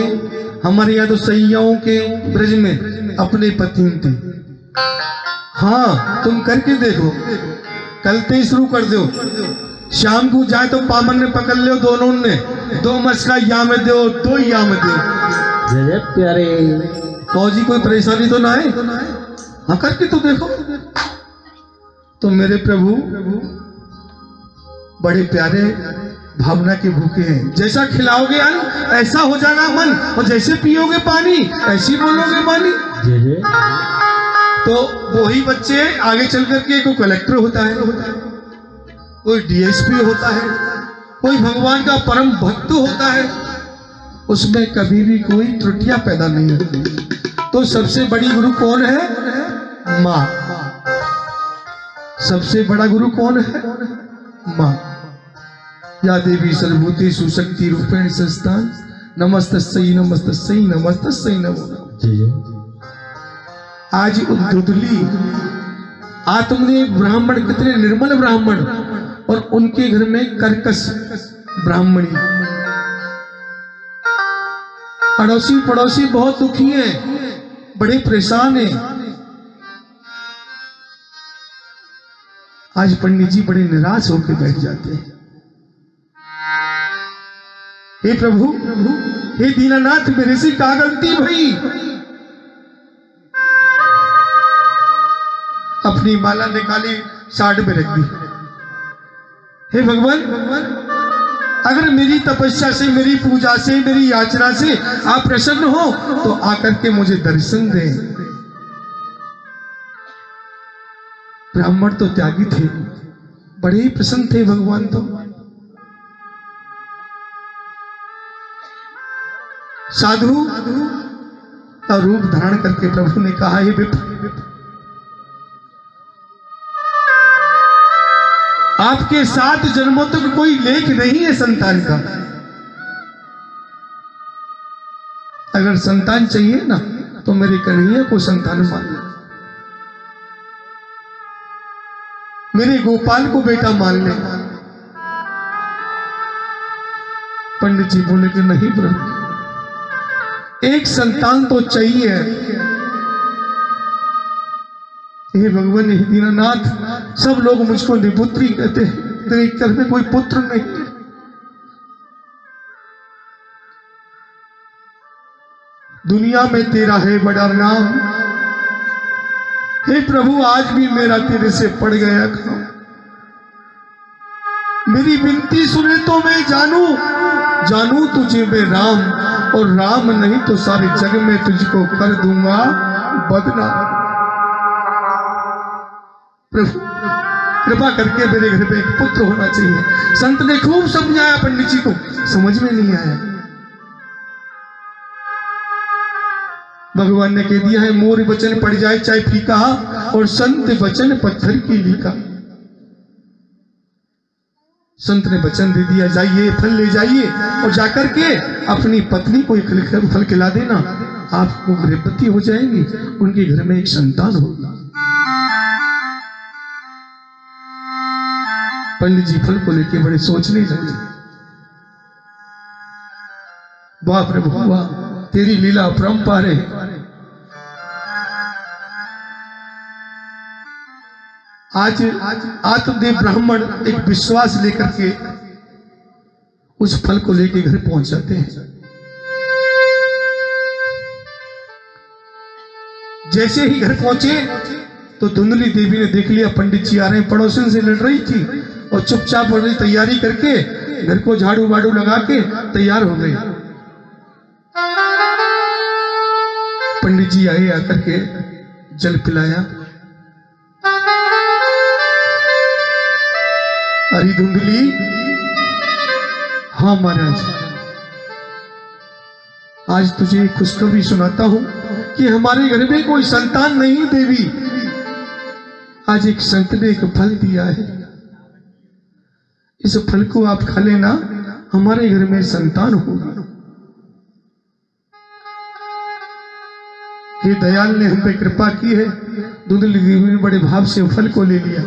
S4: हमारे यहाँ तो सैयाओं के ब्रज में अपने पति थे। हाँ तुम करके देखो, कल से ही शुरू कर दो। शाम को जाए तो पामन ने पकड़ लो, दोनों ने 2 मस्का या में दो, 2 या में दो।
S1: जय प्यारे
S4: फौजी कोई परेशानी तो ना है? हाँ करके तो देखो। तो मेरे प्रभु बड़े प्यारे भावना के भूखे हैं। जैसा खिलाओगे अन्न ऐसा हो जाना मन, और जैसे पियोगे पानी ऐसी बोलोगे पानी। तो वही बच्चे आगे चल करके कोई कलेक्टर होता है, कोई डीएसपी होता है, कोई भगवान का परम भक्त होता है, उसमें कभी भी कोई त्रुटियां पैदा नहीं होती। तो सबसे बड़ी गुरु कौन है? माँ। सबसे बड़ा गुरु कौन है? माँ। या देवी सर्वभूतेषु शक्ति रूपेण संस्थान, नमस्तस्यै नमस्तस्यै नमस्तस्यै नमो। आज उद्धुदली आज तुमने ब्राह्मण, कितने निर्मल ब्राह्मण, और उनके घर में कर्कश ब्राह्मणी। अड़ोसी पड़ोसी बहुत दुखी हैं, बड़े परेशान हैं। आज पंडित जी बड़े निराश होकर बैठ जाते हैं। हे प्रभु, हे दीनानाथ, मेरे से क्या गलती भई? अपनी माला निकाली, साइड में रख दी। हे भगवान, अगर मेरी तपस्या से, मेरी पूजा से, मेरी याचना से आप प्रसन्न हो तो आकर के मुझे दर्शन दें। ब्राह्मण तो त्यागी थे, बड़े ही प्रसन्न थे भगवान तो। साधु का रूप धारण करके प्रभु ने कहा, हे विप्र, आपके 7 जन्मों तक कोई लेख नहीं है संतान का। अगर संतान चाहिए ना तो मेरे कन्हैया को संतान मान लो, मेरे गोपाल को बेटा मान ले। पंडित जी बोले कि नहीं प्रभु, एक संतान तो चाहिए। हे भगवान, हे दीनानाथ, सब लोग मुझको निपुत्री कहते हैं, तेरे घर में कोई पुत्र नहीं। दुनिया में तेरा है बड़ा नाम। हे प्रभु, आज भी मेरा तेरे से पड़ गया काम। मेरी विनती सुने तो मैं जानू तुझे मैं राम, और राम नहीं तो सारे जग में तुझको कर दूंगा बदनाम। प्रभु कृपा करके मेरे घर पे एक पुत्र होना चाहिए। संत ने खूब समझाया पंडित जी को, समझ में नहीं आया। भगवान ने कह दिया है, मोर वचन पड़ जाए चाहे फीका, और संत वचन पत्थर की लीका। संत ने वचन दे दिया, जाइए फल ले जाइए और जाकर के अपनी पत्नी को एक फल खिला देना, आपको गर्भवती हो जाएंगी, उनके घर में एक संतान होगा। पंडित जी फल को लेके बड़े सोचने लगे, वाह प्रभु वाह, तेरी लीला अपरंपार है। आज आत्मदेव ब्राह्मण एक विश्वास लेकर के उस फल को लेके घर पहुंच जाते हैं। जैसे ही घर पहुंचे तो धुंधली देवी ने देख लिया पंडित जी आ रहे हैं, पड़ोसन से लड़ रही थी और चुपचाप बड़ी तैयारी करके घर को झाड़ू वाड़ू लगा के तैयार हो गई। पंडित जी आए, आकर के जल पिलाया। अरे धुंधली, हाँ महाराज, आज तुझे खुशखबरी सुनाता हूं कि हमारे घर में कोई संतान नहीं देवी। आज एक संत ने एक फल दिया है, इस फल को आप खा लेना, हमारे घर में संतान होगी। ये दयाल ने हम पे कृपा की है। धुंधली देवी ने बड़े भाव से फल को ले लिया।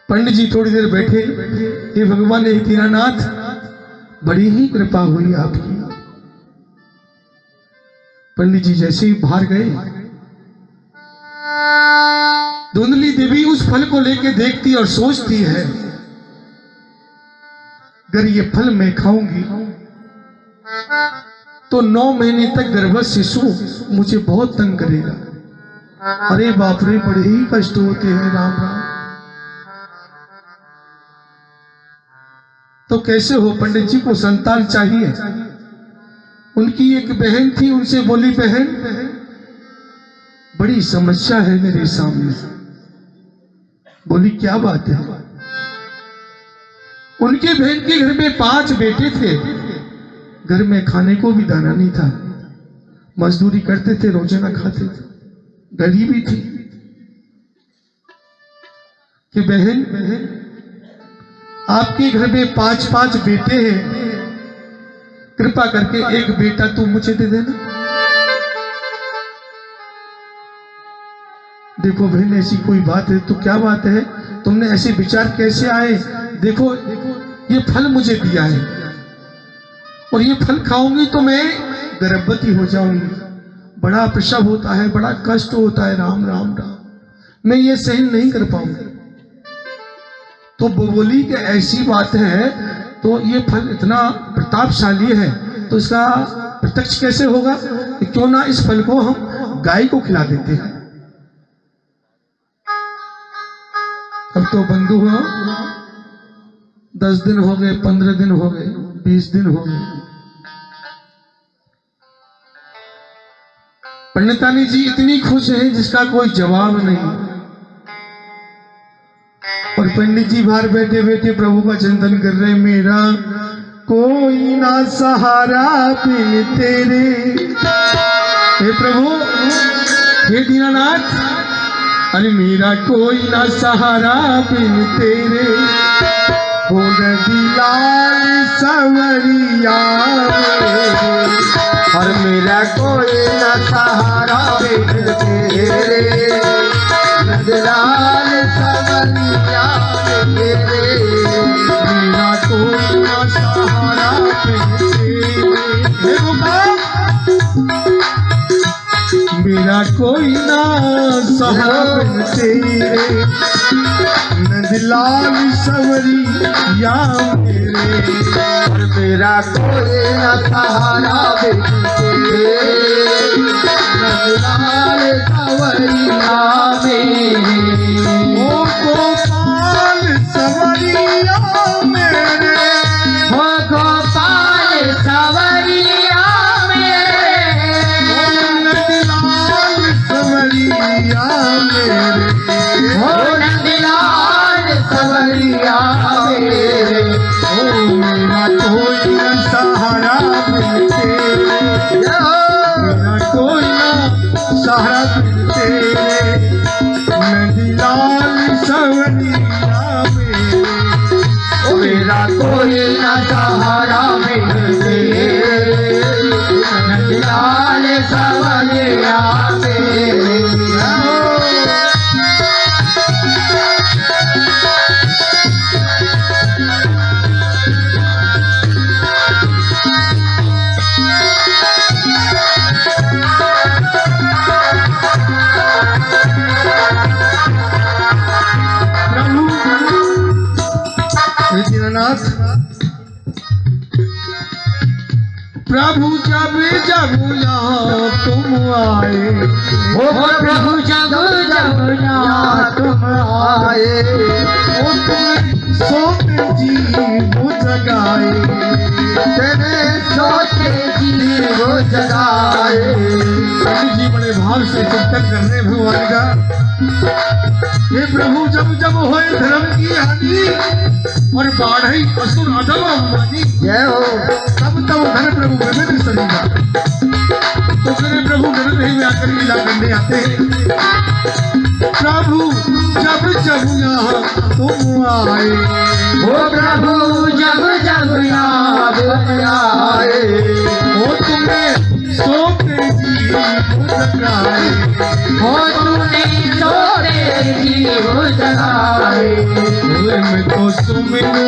S4: पंडित जी थोड़ी देर बैठे, हे भगवान, हे दीनानाथ, बड़ी ही कृपा हुई आपकी। पंडित जी जैसे ही बाहर गए, धुंधली देवी उस फल को लेके देखती और सोचती है, अगर ये फल मैं खाऊंगी तो 9 महीने तक गर्भस्थ शिशु मुझे बहुत तंग करेगा। अरे बाप रे, बड़े ही कष्ट होते हैं, राम राम। तो कैसे हो, पंडित जी को संतान चाहिए। उनकी एक बहन थी, उनसे बोली, बहन बड़ी समस्या है मेरे सामने। बोली क्या बात है। उनके बहन के घर में 5 बेटे थे, घर में खाने को भी दाना नहीं था, मजदूरी करते थे, रोजाना खाते थे, गरीबी थी। कि बहन, आपके घर में 5-5 बेटे हैं, कृपा करके एक बेटा तू मुझे दे देना। देखो बहन, ऐसी कोई बात है तो क्या बात है, तुमने ऐसे विचार कैसे आए। देखो ये फल मुझे दिया है और ये फल खाऊंगी तो मैं गर्भवती हो जाऊंगी। बड़ा प्रसव होता है, बड़ा कष्ट होता है, राम राम राम, मैं ये सहन नहीं कर पाऊंगी। तो वो बोली कि ऐसी बात है तो ये फल इतना प्रतापशाली है तो इसका प्रत्यक्ष कैसे होगा, क्यों ना इस फल को हम गाय को खिला देते हैं। अब तो बंधु हो 10 दिन हो गए, 15 दिन हो गए, 20 दिन हो गए। पंडितानी जी इतनी खुश है जिसका कोई जवाब नहीं। और पंडित जी बाहर बैठे बैठे प्रभु का चिंतन कर रहे, मेरा कोई ना सहारा बिन तेरे। हे प्रभु, हे दीनानाथ, अरे मेरा कोई ना सहारा बिन तेरे। हो लाल सवरिया
S1: और मेरा कोई न सहारा बिन तेरे, नंदलाल सवरिया मेरे।
S4: मेरा कोई ना सहारा बिन तेरे। हे गोपाल, मेरा कोई ना सहारा बिन तेरे, नंदलाल सवरिया मेरे।
S1: और मेरा कोई न सहारा बिन तेरे, नंदलाल सवरिया मेरे।
S4: ओ गोपाल सवरिया मेरे,
S3: हो गोपाल सवरिया मेरे।
S4: ओ नंदलाल सवरिया मेरे।
S3: हो नंदलाल सवरिया मेरे।
S4: ओ मेरा कोई ना सहारा बिन तेरे, मेरा कोई ना सहारा बिन तेरे, नंदलाल सवरिया मेरे।
S1: ओ मेरा कोई न सहारा बिन तेरे, नंदलाल सवरिया मेरे।
S4: प्रभु, हे दीनानाथ, प्रभु जब जब यहाँ तुम आए,
S3: हो प्रभु जब जब यहाँ तुम आए।
S4: ओ तुम सोते जी वो जगाए।
S1: तेरे सोते जी वो जगाए।
S4: पंडित जी बड़े भाव से चिंतन कर रहे भगवान का। हे प्रभु, जब जब होए धर्म की हानि और बाढ़ई असुर अधम अवमानी,
S1: जय हो।
S4: तब तब धन प्रभु विभिन्न सरीगा। तो फिर प्रभु गणदेह में आकर लीला करने आते हैं। प्रभु जब जब यहाँ तुम आए,
S3: हो प्रभु जब जब यहाँ तुम आए।
S4: ओ तुम्हें सोते जी वो जगाए।
S3: हो तूने सोते जी वो जगाए।
S4: मैं तो सुमिरू,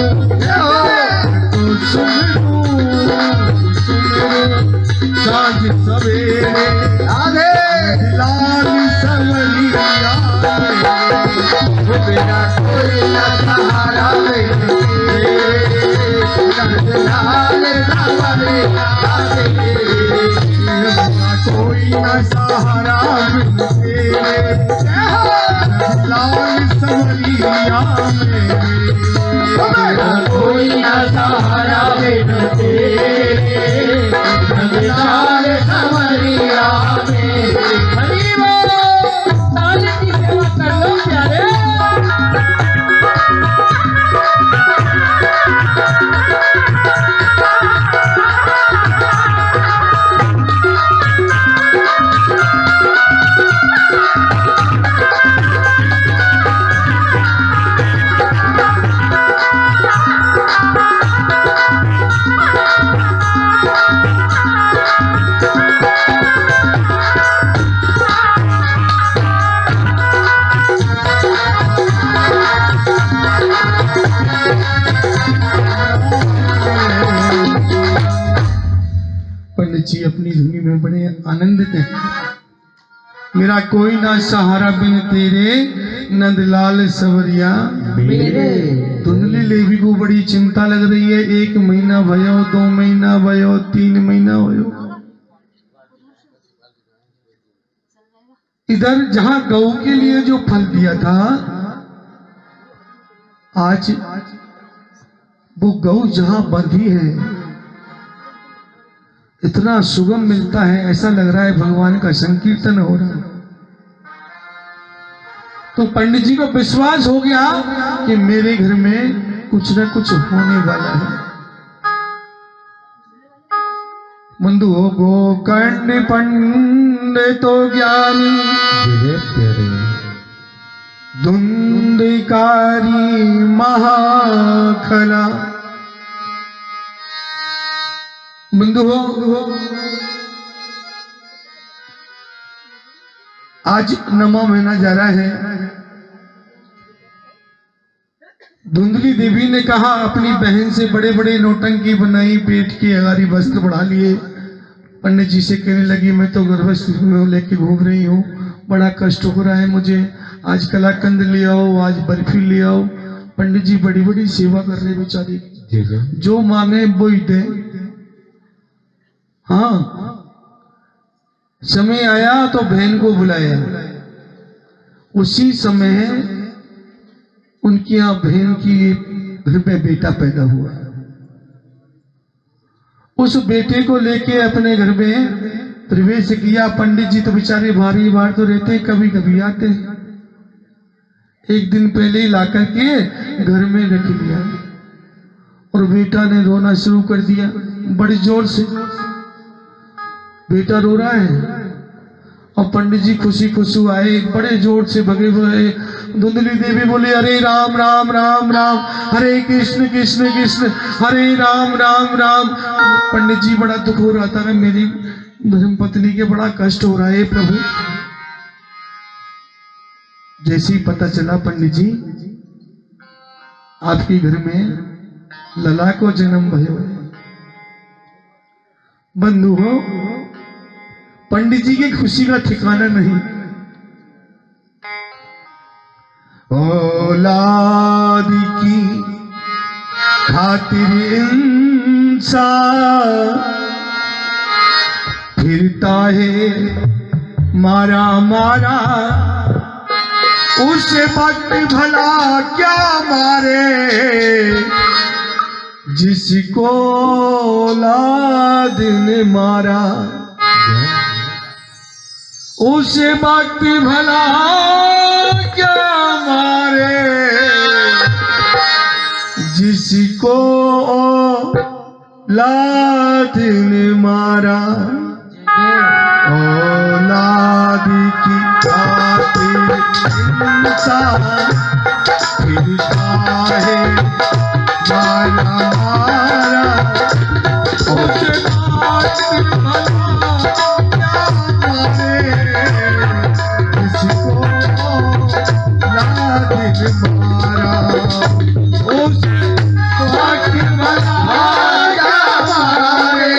S4: तो सुमिरू, सुमिरू साँझ सवेरे,
S1: राधे।
S4: लाल सवरिया
S1: ओ मेरा कोई न सहारा बिन तेरे, नंदलाल सवरिया मेरे।
S4: मेरा कोई न सहारा बिन तेरे, लाल सवरिया मेरे।
S3: मेरा कोई न सहारा बिन तेरे, नंदलाल सवरिया मेरे। हरि बोल, ताल की सेवा कर लो प्यारे।
S4: पंडित जी अपनी धुनी में बड़े आनंदित हैं। मेरा कोई ना सहारा बिन तेरे, नंदलाल सवरिया
S3: मेरे।
S4: धुंधली लेवी को बड़ी चिंता लग रही है। 1 महीना भयो, 2 महीना भयो, 3 महीना भयो। इधर जहां गऊ के लिए जो फल दिया था आज वो गऊ जहां बंधी है इतना सुगम मिलता है, ऐसा लग रहा है भगवान का संकीर्तन हो रहा है। तो पंडित जी को विश्वास हो गया कि मेरे घर में कुछ न कुछ होने वाला है। बंधुओं गोकर्ण पंडितो ज्ञानी धुंधकारी महाखला। बंधुओं आज 9वां महीना जा रहा है। धुंधली देवी ने कहा अपनी बहन से बड़े बड़े नौटंकी बनाई, पेट की अगारी वस्त्र बढ़ा लिए। पंडित जी से कहने लगी मैं तो गर्भस्थ लेके घूम रही हूँ, बड़ा कष्ट हो रहा है मुझे, आज कलाकंद ले आओ, आज बर्फी ले आओ। पंडित जी बड़ी बड़ी सेवा कर रहे बेचारी, जो मांगे वो ही दे। हाँ, समय आया तो बहन को बुलाया। उसी समय उनकी यहाँ बहन की घर में बेटा पैदा हुआ। उस बेटे को लेके अपने घर में प्रवेश किया। पंडित जी तो बेचारे भारी बार तो रहते, कभी कभी आते। एक दिन पहले ही ला करके घर में रख लिया और बेटा ने रोना शुरू कर दिया बड़ी जोर से। बेटा रो रहा है और पंडित जी खुशी खुशी आए, बड़े जोर से भगे हुए। धुंधली देवी बोली हरे राम राम राम राम, हरे कृष्ण कृष्ण कृष्ण, हरे राम राम राम। पंडित जी बड़ा दुख हो रहा था, मेरी धर्म पत्नी के बड़ा कष्ट हो रहा है प्रभु। जैसे ही पता चला पंडित जी आपके घर में लला को जन्म भयो। बंधु हो, पंडित जी की खुशी का ठिकाना नहीं। औलाद की खातिर इंसान फिरता है मारा मारा, उसे वक्त भला क्या मारे, जिसको औलाद ने मारा उसे वक्त भला क्या मारे, जिसको औलाद ने मारा। औलाद की खातिर इंसान फिरता है मारा मारा, उसे वक्त भला क्या मारे, जिसको औलाद ने मारा, उसे वक्त भला क्या मारे,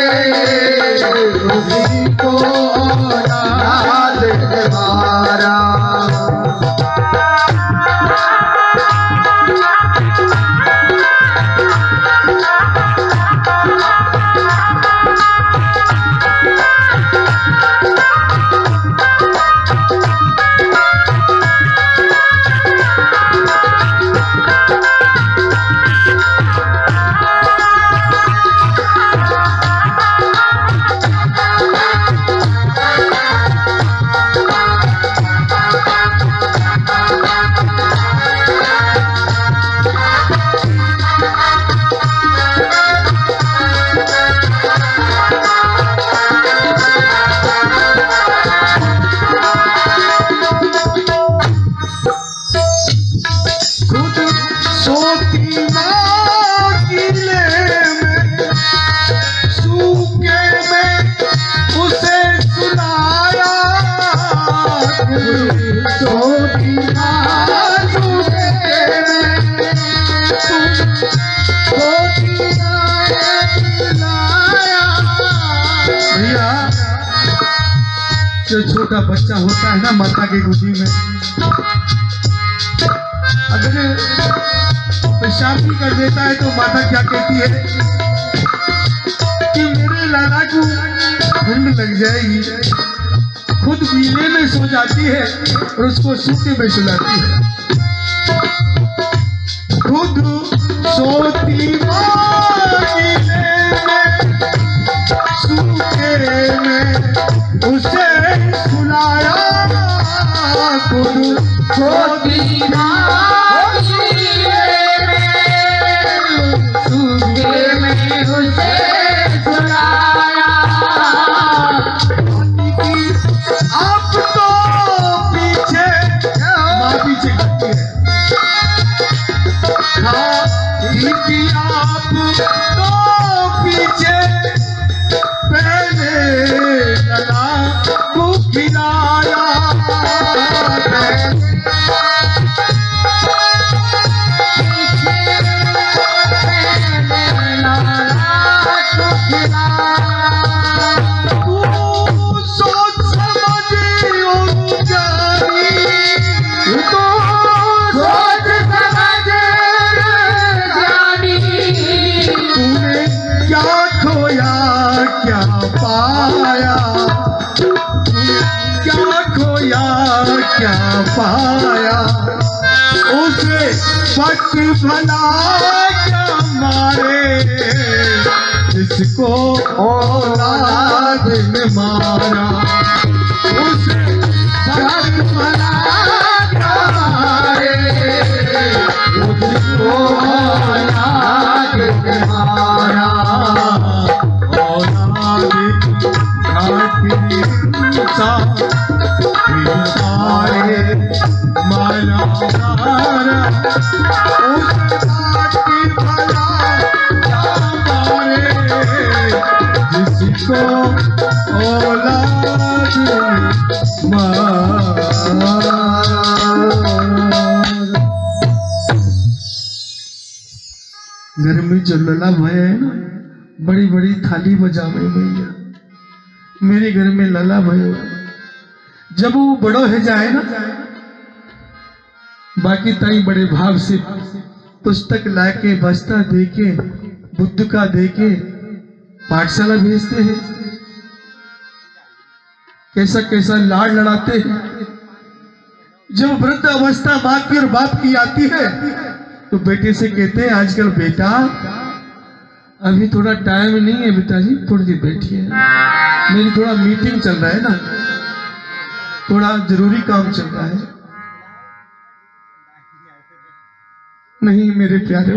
S4: जिसको औलाद ने मारा। जो छोटा बच्चा होता है ना माता की गोदी में, अगर पेशाब भी कर देता है तो माता क्या कहती है कि मेरे लाला को ठंड लग जाएगी, खुद बीने में सो जाती है और उसको सूखे में सुलाती है। खुद वक्त भला क्या मारे जिसको औलाद ने मारा, उस वक्त भला क्या मारे जिसको औलाद ने मारा। औलाद खातिर इंसान मारा मारा, उस की भला क्या मारे जिसको औलाद मारा। घर में जो लला भय है ना, बड़ी बड़ी थाली बजावे भैया। मेरे घर में लला भय, जब वो बड़ो है जाए ना, बाकी ताई बड़े भाव से पुस्तक लाके बस्ता देके बुद्ध का देके पाठशाला भेजते हैं। कैसा कैसा लाड़ लड़ाते हैं। जब वृद्ध अवस्था माँ की और बाप की आती है तो बेटे से कहते हैं आजकल बेटा अभी थोड़ा टाइम नहीं है पिताजी, थोड़ी देर बैठिए, मेरी थोड़ा मीटिंग चल रहा है ना, थोड़ा जरूरी काम चल रहा है। नहीं मेरे प्यारे,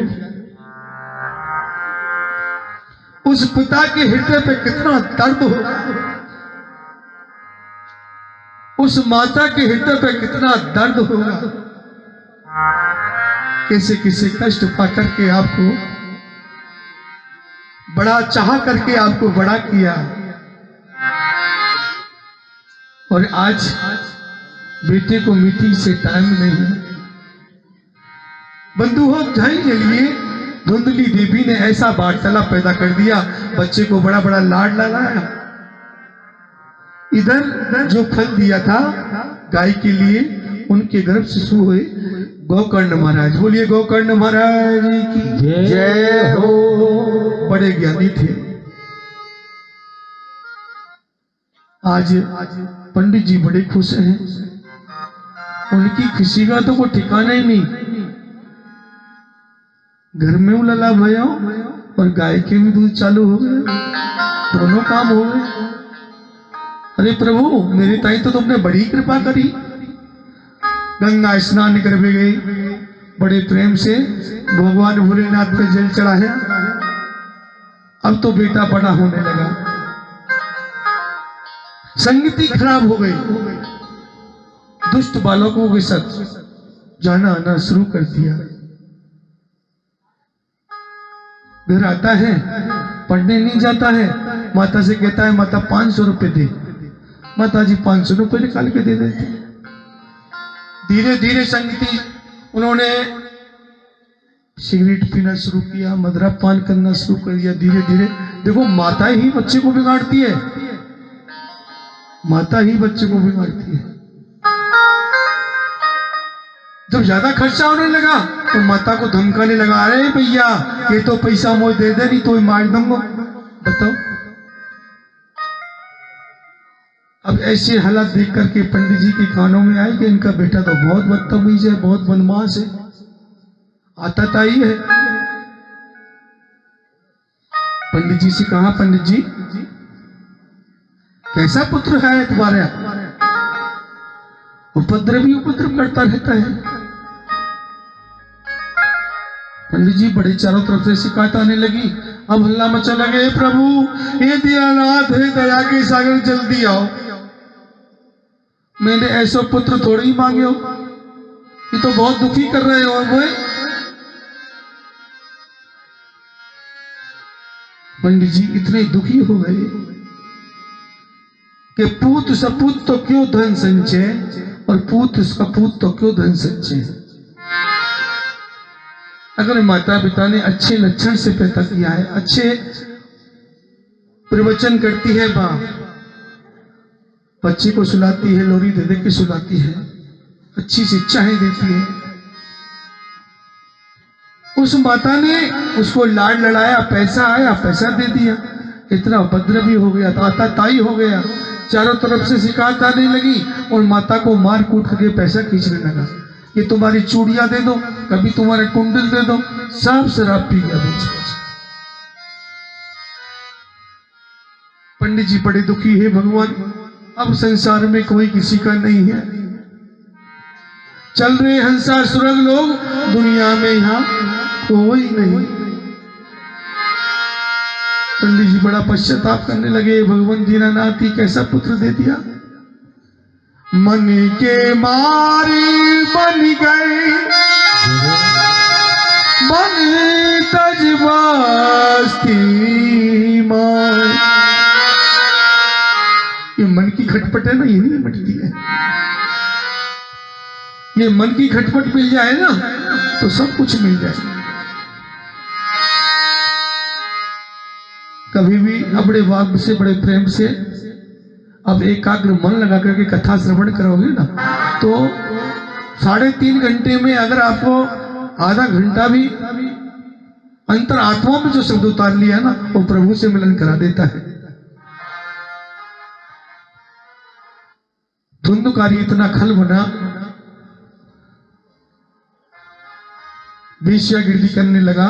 S4: उस पिता के हृदय पे कितना दर्द होगा, उस माता के हृदय पे कितना दर्द होगा। कैसे कैसे कष्ट पा करके आपको बड़ा चाह करके आपको बड़ा किया, और आज बेटे को मीटिंग से टाइम नहीं। बंधु हो झाई के लिए धुंधली देवी ने ऐसा वार्तालाप पैदा कर दिया, बच्चे को बड़ा बड़ा लाड लाया। इधर जो फल दिया था गाय के लिए, उनके गर्भ शिशु हुए गोकर्ण महाराज। बोलिए गोकर्ण महाराज की जय हो। बड़े ज्ञानी थे। आज पंडित जी बड़े खुश हैं, उनकी खुशी का तो कोई ठिकाना ही नहीं। घर में उलला भया और गाय के भी दूध चालू हो गए, दोनों काम हो गए। अरे प्रभु मेरी ताई तो तुमने बड़ी कृपा करी, गंगा स्नान करवे गई, बड़े प्रेम से भगवान भोलेनाथ पे जल चढ़ाया। अब तो बेटा बड़ा होने लगा, संगति खराब हो गई, दुष्ट बालकों के साथ जाना आना शुरू कर दिया। घर आता है, पढ़ने नहीं जाता है, माता से कहता है माता 500 रुपए दे। माता जी 500 रुपए निकाल के दे देते। धीरे धीरे संगति उन्होंने सिगरेट पीना शुरू किया, मदरा पान करना शुरू कर दिया। धीरे धीरे देखो माता ही बच्चे को बिगाड़ती है, माता ही बच्चे को बिगाड़ती है। जब ज्यादा खर्चा होने लगा तो माता को धमकाने लगा, अरे भैया ये तो पैसा मुझे दे दे नहीं तो मार दूंगा। बताओ, अब ऐसे हालात देख करके पंडित जी के कानों में आए कि इनका बेटा तो बहुत बदतमीज है, बहुत बदमाश है, आताताई है। पंडित जी से कहा, पंडित जी कैसा पुत्र है तुम्हारा? उपद्रव करता रहता है। पंडित जी बड़े चारों तरफ से शिकायत आने लगी। अब हल्ला मचा लगे, प्रभु ये दीनानाथ है, दया के सागर जल्दी आओ, मैंने ऐसा पुत्र थोड़ी ही मांगे हो, ये तो बहुत दुखी कर रहे हो। वो पंडित जी इतने दुखी हो गए कि पूत सपूत तो क्यों धन संचय, और पूत सपूत तो क्यों धन संचय। अगर माता पिता ने अच्छे लक्षण से पैदा किया है, अच्छे प्रवचन करती है माँ, बच्चे को सुलाती है, लोरी दे दे के सुलाती है, अच्छी शिक्षाएं देती है, उस माता ने उसको लाड लड़ाया, पैसा आया पैसा दे दिया, इतना उपद्रवी हो गया, आताताई हो गया, चारों तरफ से शिकायत आने लगी और माता को मार कूट करके पैसा खींचने लगा। ये तुम्हारी चूड़ियां दे दो, कभी तुम्हारा कुंडल दे दो, सब शराब पी गया बीच में। पंडित जी बड़े दुखी है, भगवान अब संसार में कोई किसी का नहीं है। चल रहे हंसा सुरग लोग, दुनिया में यहाँ कोई नहीं। पंडित जी बड़ा पश्चाताप करने लगे, भगवान दीनानाथ ही कैसा पुत्र दे दिया। मन के मारे बन गए मन तजबास्ती मार। ये मन की खटपट है ना, ये नहीं मिटती है। ये मन की खटपट मिल जाए ना तो सब कुछ मिल जाए। कभी भी अपने वाक से बड़े प्रेम से अब एकाग्र मन लगा करके कथा श्रवण करोगे ना तो 3.5 घंटे में अगर आपको आधा घंटा भी अंतर आत्मा में जो शब्द उतार लिया ना वो प्रभु से मिलन करा देता है। धुंधकारी इतना खल बना, वेश्यागिरी करने लगा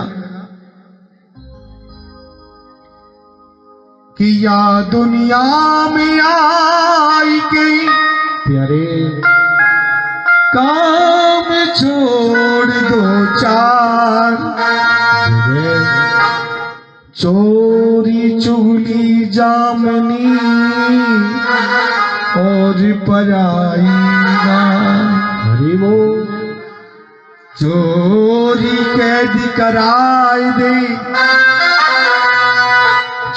S4: कि या दुनिया में आई गई
S2: प्यारे
S4: काम छोड़ दो चार, चोरी चुगली जामनी और पराई ना।
S2: हरि बोल।
S4: चोरी कैद कराए दे,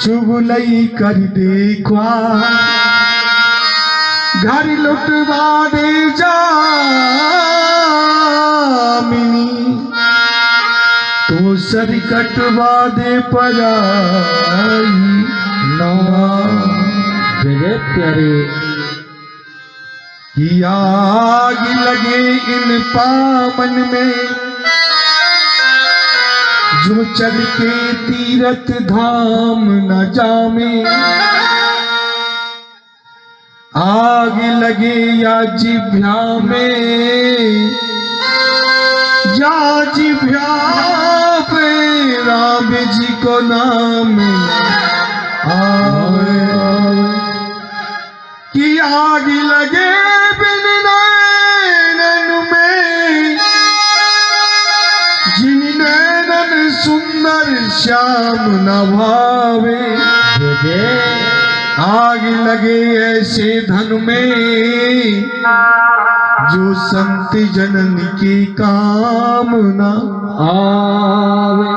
S4: चुगलई कर दे ख्वार, घर लुटवा दे जामिनी, तो सर कटवा दे पराई ना।
S2: जय प्यारे
S4: कि आग लगे इन पावन में, जो चल के तीरथ धाम न जामे। आग लगे या जिभ्या में, या जिभ्या पे राम जी को नाम आवे। कि आग लगे बिन नैनन में, जिन नैनन सुंदर श्याम न भावे। आग लगे ऐसे धन में, जो संत जनन के काम न आवे।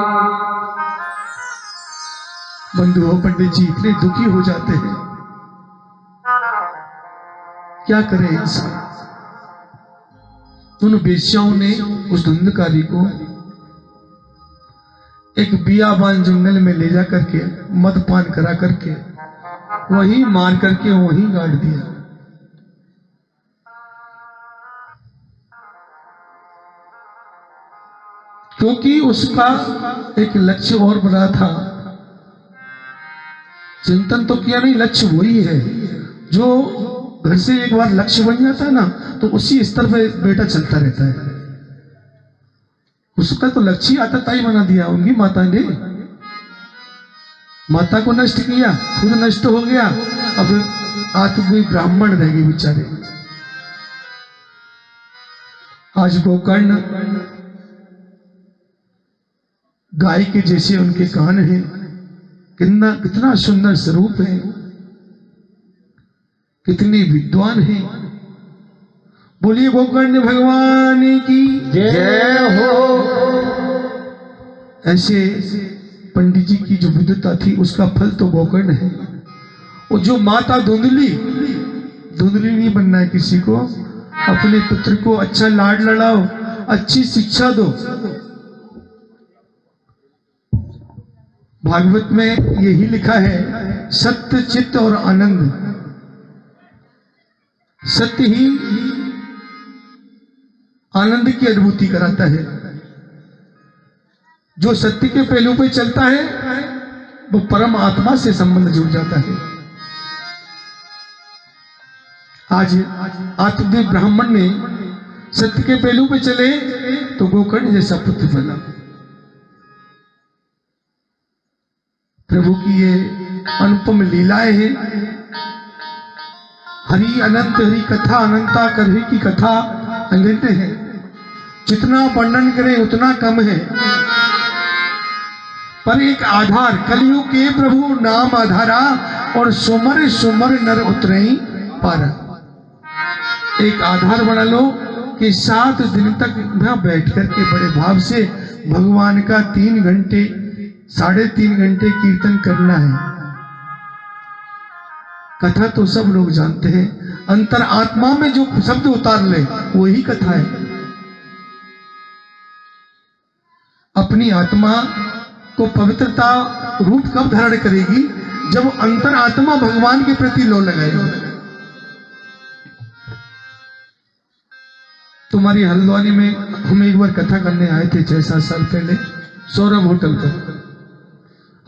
S4: बंधुओं, पंडित जी इतने दुखी हो जाते हैं, क्या करे इंसान। उन वेश्याओं ने उस धुंधकारी को एक बियाबान जंगल में ले जा करके मदपान करा करके वहीं मार करके वहीं गाड़ दिया। क्योंकि उसका एक लक्ष्य और बड़ा था। चिंतन तो किया नहीं, लक्ष्य वही है। जो घर से एक बार लक्ष्य बन जाता है ना तो उसी स्तर पे बेटा चलता रहता है। उसका तो लक्ष्य आता ताई बना दिया उनकी माता ने। माता को नष्ट किया, खुद नष्ट हो गया, अब आत्मी ब्राह्मण रह गए बेचारे। आज गोकर्ण गाय के जैसे उनके कान हैं, कितना सुंदर स्वरूप है, कितने विद्वान हैं। बोलिए गोकर्ण भगवान की
S2: जय हो।
S4: ऐसे पंडित जी की जो विद्वता थी उसका फल तो गोकर्ण है। और जो माता धुंधली नहीं बनना है किसी को। अपने पुत्र को अच्छा लाड लड़ाओ, अच्छी शिक्षा दो। भागवत में यही लिखा है, सत्य चित्त और आनंद। सत्य ही आनंद की अनुभूति कराता है। जो सत्य के पहलू पे चलता है वो परम आत्मा से संबंध जुड़ जाता है। आज आत्मदेव ब्राह्मण ने सत्य के पहलू पे चले तो गोकर्ण जैसा पुत्र बना। प्रभु की ये अनुपम लीलाएं हैं। हरि अनंत, हरि कथा अनंता, कर की कथा अनंत है। जितना वर्णन करें उतना कम है। पर एक आधार कलयुग के प्रभु नाम आधारा, और सुमर सुमर नर उतरे पारा। एक आधार बना लो कि 7 दिन तक ना बैठ करके बड़े भाव से भगवान का 3 घंटे 3.5 घंटे कीर्तन करना है। कथा तो सब लोग जानते हैं, अंतर आत्मा में जो शब्द उतार ले वही कथा है। अपनी आत्मा को पवित्रता रूप कब धारण करेगी? जब अंतर आत्मा भगवान के प्रति लो लगाएगी। तुम्हारी हल्द्वानी में हम एक बार कथा करने आए थे 6-7 साल पहले, सौरभ होटल पर।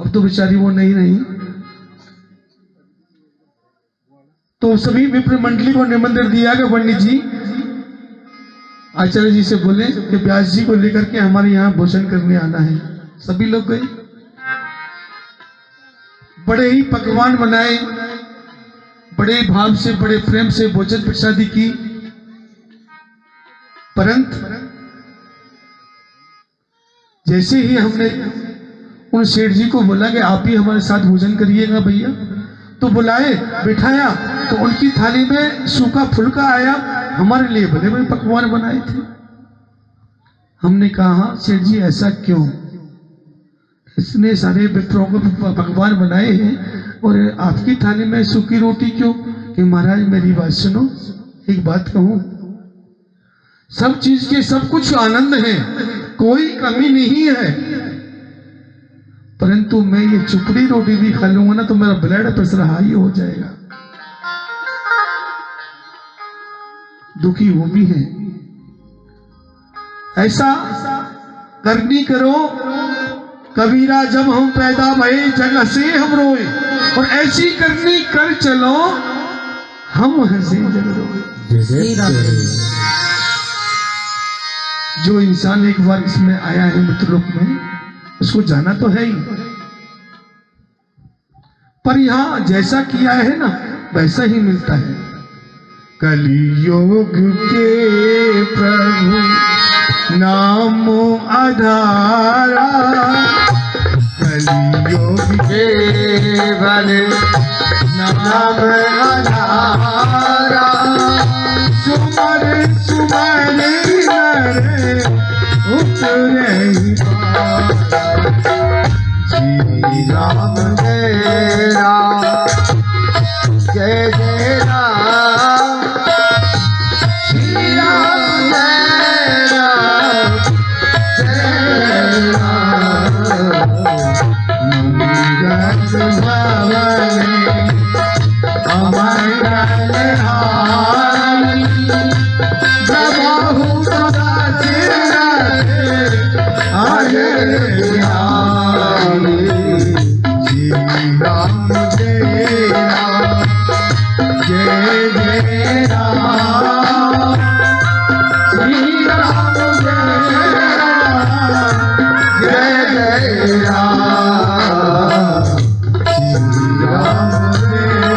S4: अब तो बेचारी वो नहीं रही। तो सभी विप्र मंडली को निमंत्रण दिया कि पंडित जी आचार्य जी से बोले कि व्यास जी को लेकर के हमारे यहाँ भोजन करने आना है। सभी लोग गए। बड़े ही पकवान बनाए, बड़े भाव से बड़े प्रेम से भोजन प्रसादी की। परंतु जैसे ही हमने उन सेठ जी को बोला कि आप ही हमारे साथ भोजन करिएगा भैया, तो बुलाए, बिठाया, तो उनकी थाली में सूखा फुल्का आया। हमारे लिए बड़े बड़े पकवान बनाए थे। हमने कहा सेठ जी ऐसा क्यों? इसने सारे विप्रों को पकवान बनाए हैं और आपकी थाली में सूखी रोटी क्यों? कि महाराज मेरी बात सुनो, एक बात कहूं, सब चीज के सब कुछ आनंद है, कोई कमी नहीं है। परंतु मैं ये चुपड़ी रोटी भी खा लूंगा ना तो मेरा ब्लड प्रेशर हाई हो जाएगा। दुखी वो भी है। ऐसा करनी करो कबीरा, जब हम पैदा भये जगह से हम रोए, और ऐसी करनी कर चलो हम हंसे जग रोए। जो इंसान एक बार इसमें आया है मृतलोक में, उसको जाना तो है ही। पर यहां जैसा किया है ना वैसा ही मिलता है। कलियुग के प्रभु नामो आधारा, कलियुग के भले नाम आधारा, सुमर सुमर नर उतरे श्री राम जय राम, जय जय राम, श्री राम जय राम, जय राम। मंगल भवन अमर हारी, प्रभु सदा चिरंजीवी श्री राम जय राम, जय जय राम, श्री राम जय राम, जय जय राम, श्री राम जय राम।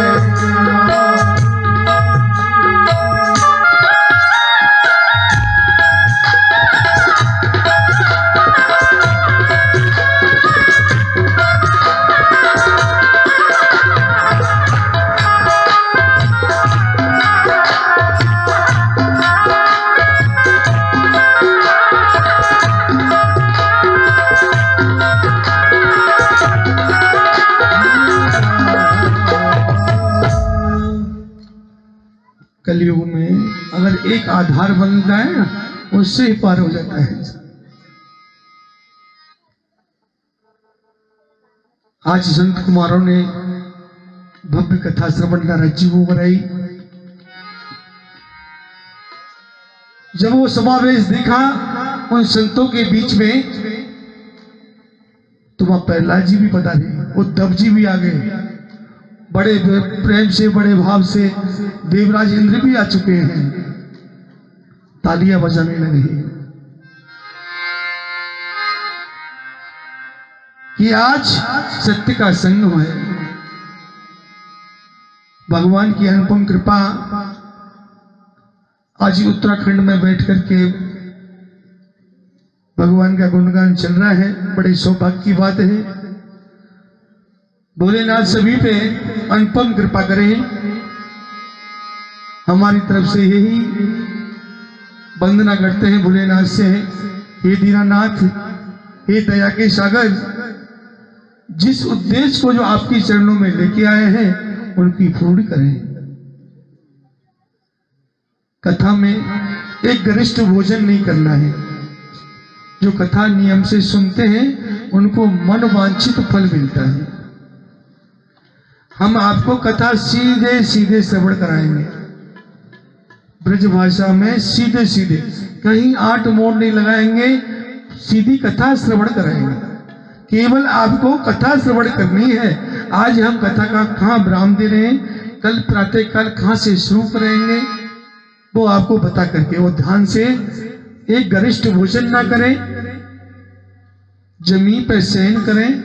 S4: कलयुग में अगर एक आधार बन जाए ना, उससे ही पार हो जाता है। आज संत कुमारों ने भव्य कथा श्रवण राज्य को कराई। जब वो समावेश देखा उन संतों के बीच में, तो वहां प्रहलाद जी भी पधारे, उद्धव जी भी आ गए, बड़े प्रेम से बड़े भाव से देवराज इंद्र भी आ चुके हैं। तालियां बजाने लगे कि आज सत्य का संगम है। भगवान की अनुपम कृपा, आज उत्तराखंड में बैठ करके भगवान का गुणगान चल रहा है। बड़े सौभाग्य की बात है। भोलेनाथ सभी पे अनुपम कृपा करें। हमारी तरफ से यही वंदना करते हैं भोलेनाथ से। हे दीनानाथ, हे दया के सागर, जिस उद्देश्य को जो आपके चरणों में लेके आए हैं उनकी पूर्ण करें। कथा में एक गरिष्ठ भोजन नहीं करना है। जो कथा नियम से सुनते हैं उनको मन वांछित फल मिलता है। हम आपको कथा सीधे सीधे श्रवण कराएंगे, ब्रज भाषा में सीधे सीधे, कहीं आठ मोड़ नहीं लगाएंगे, सीधी कथा श्रवण कराएंगे। केवल आपको कथा श्रवण करनी है। आज हम कथा का कहाँ विराम दे रहे हैं, कल प्रातः काल कहाँ से शुरू करेंगे, वो आपको बता करके वो ध्यान से एक गरिष्ठ भोजन ना करें, जमीन पर शयन करें।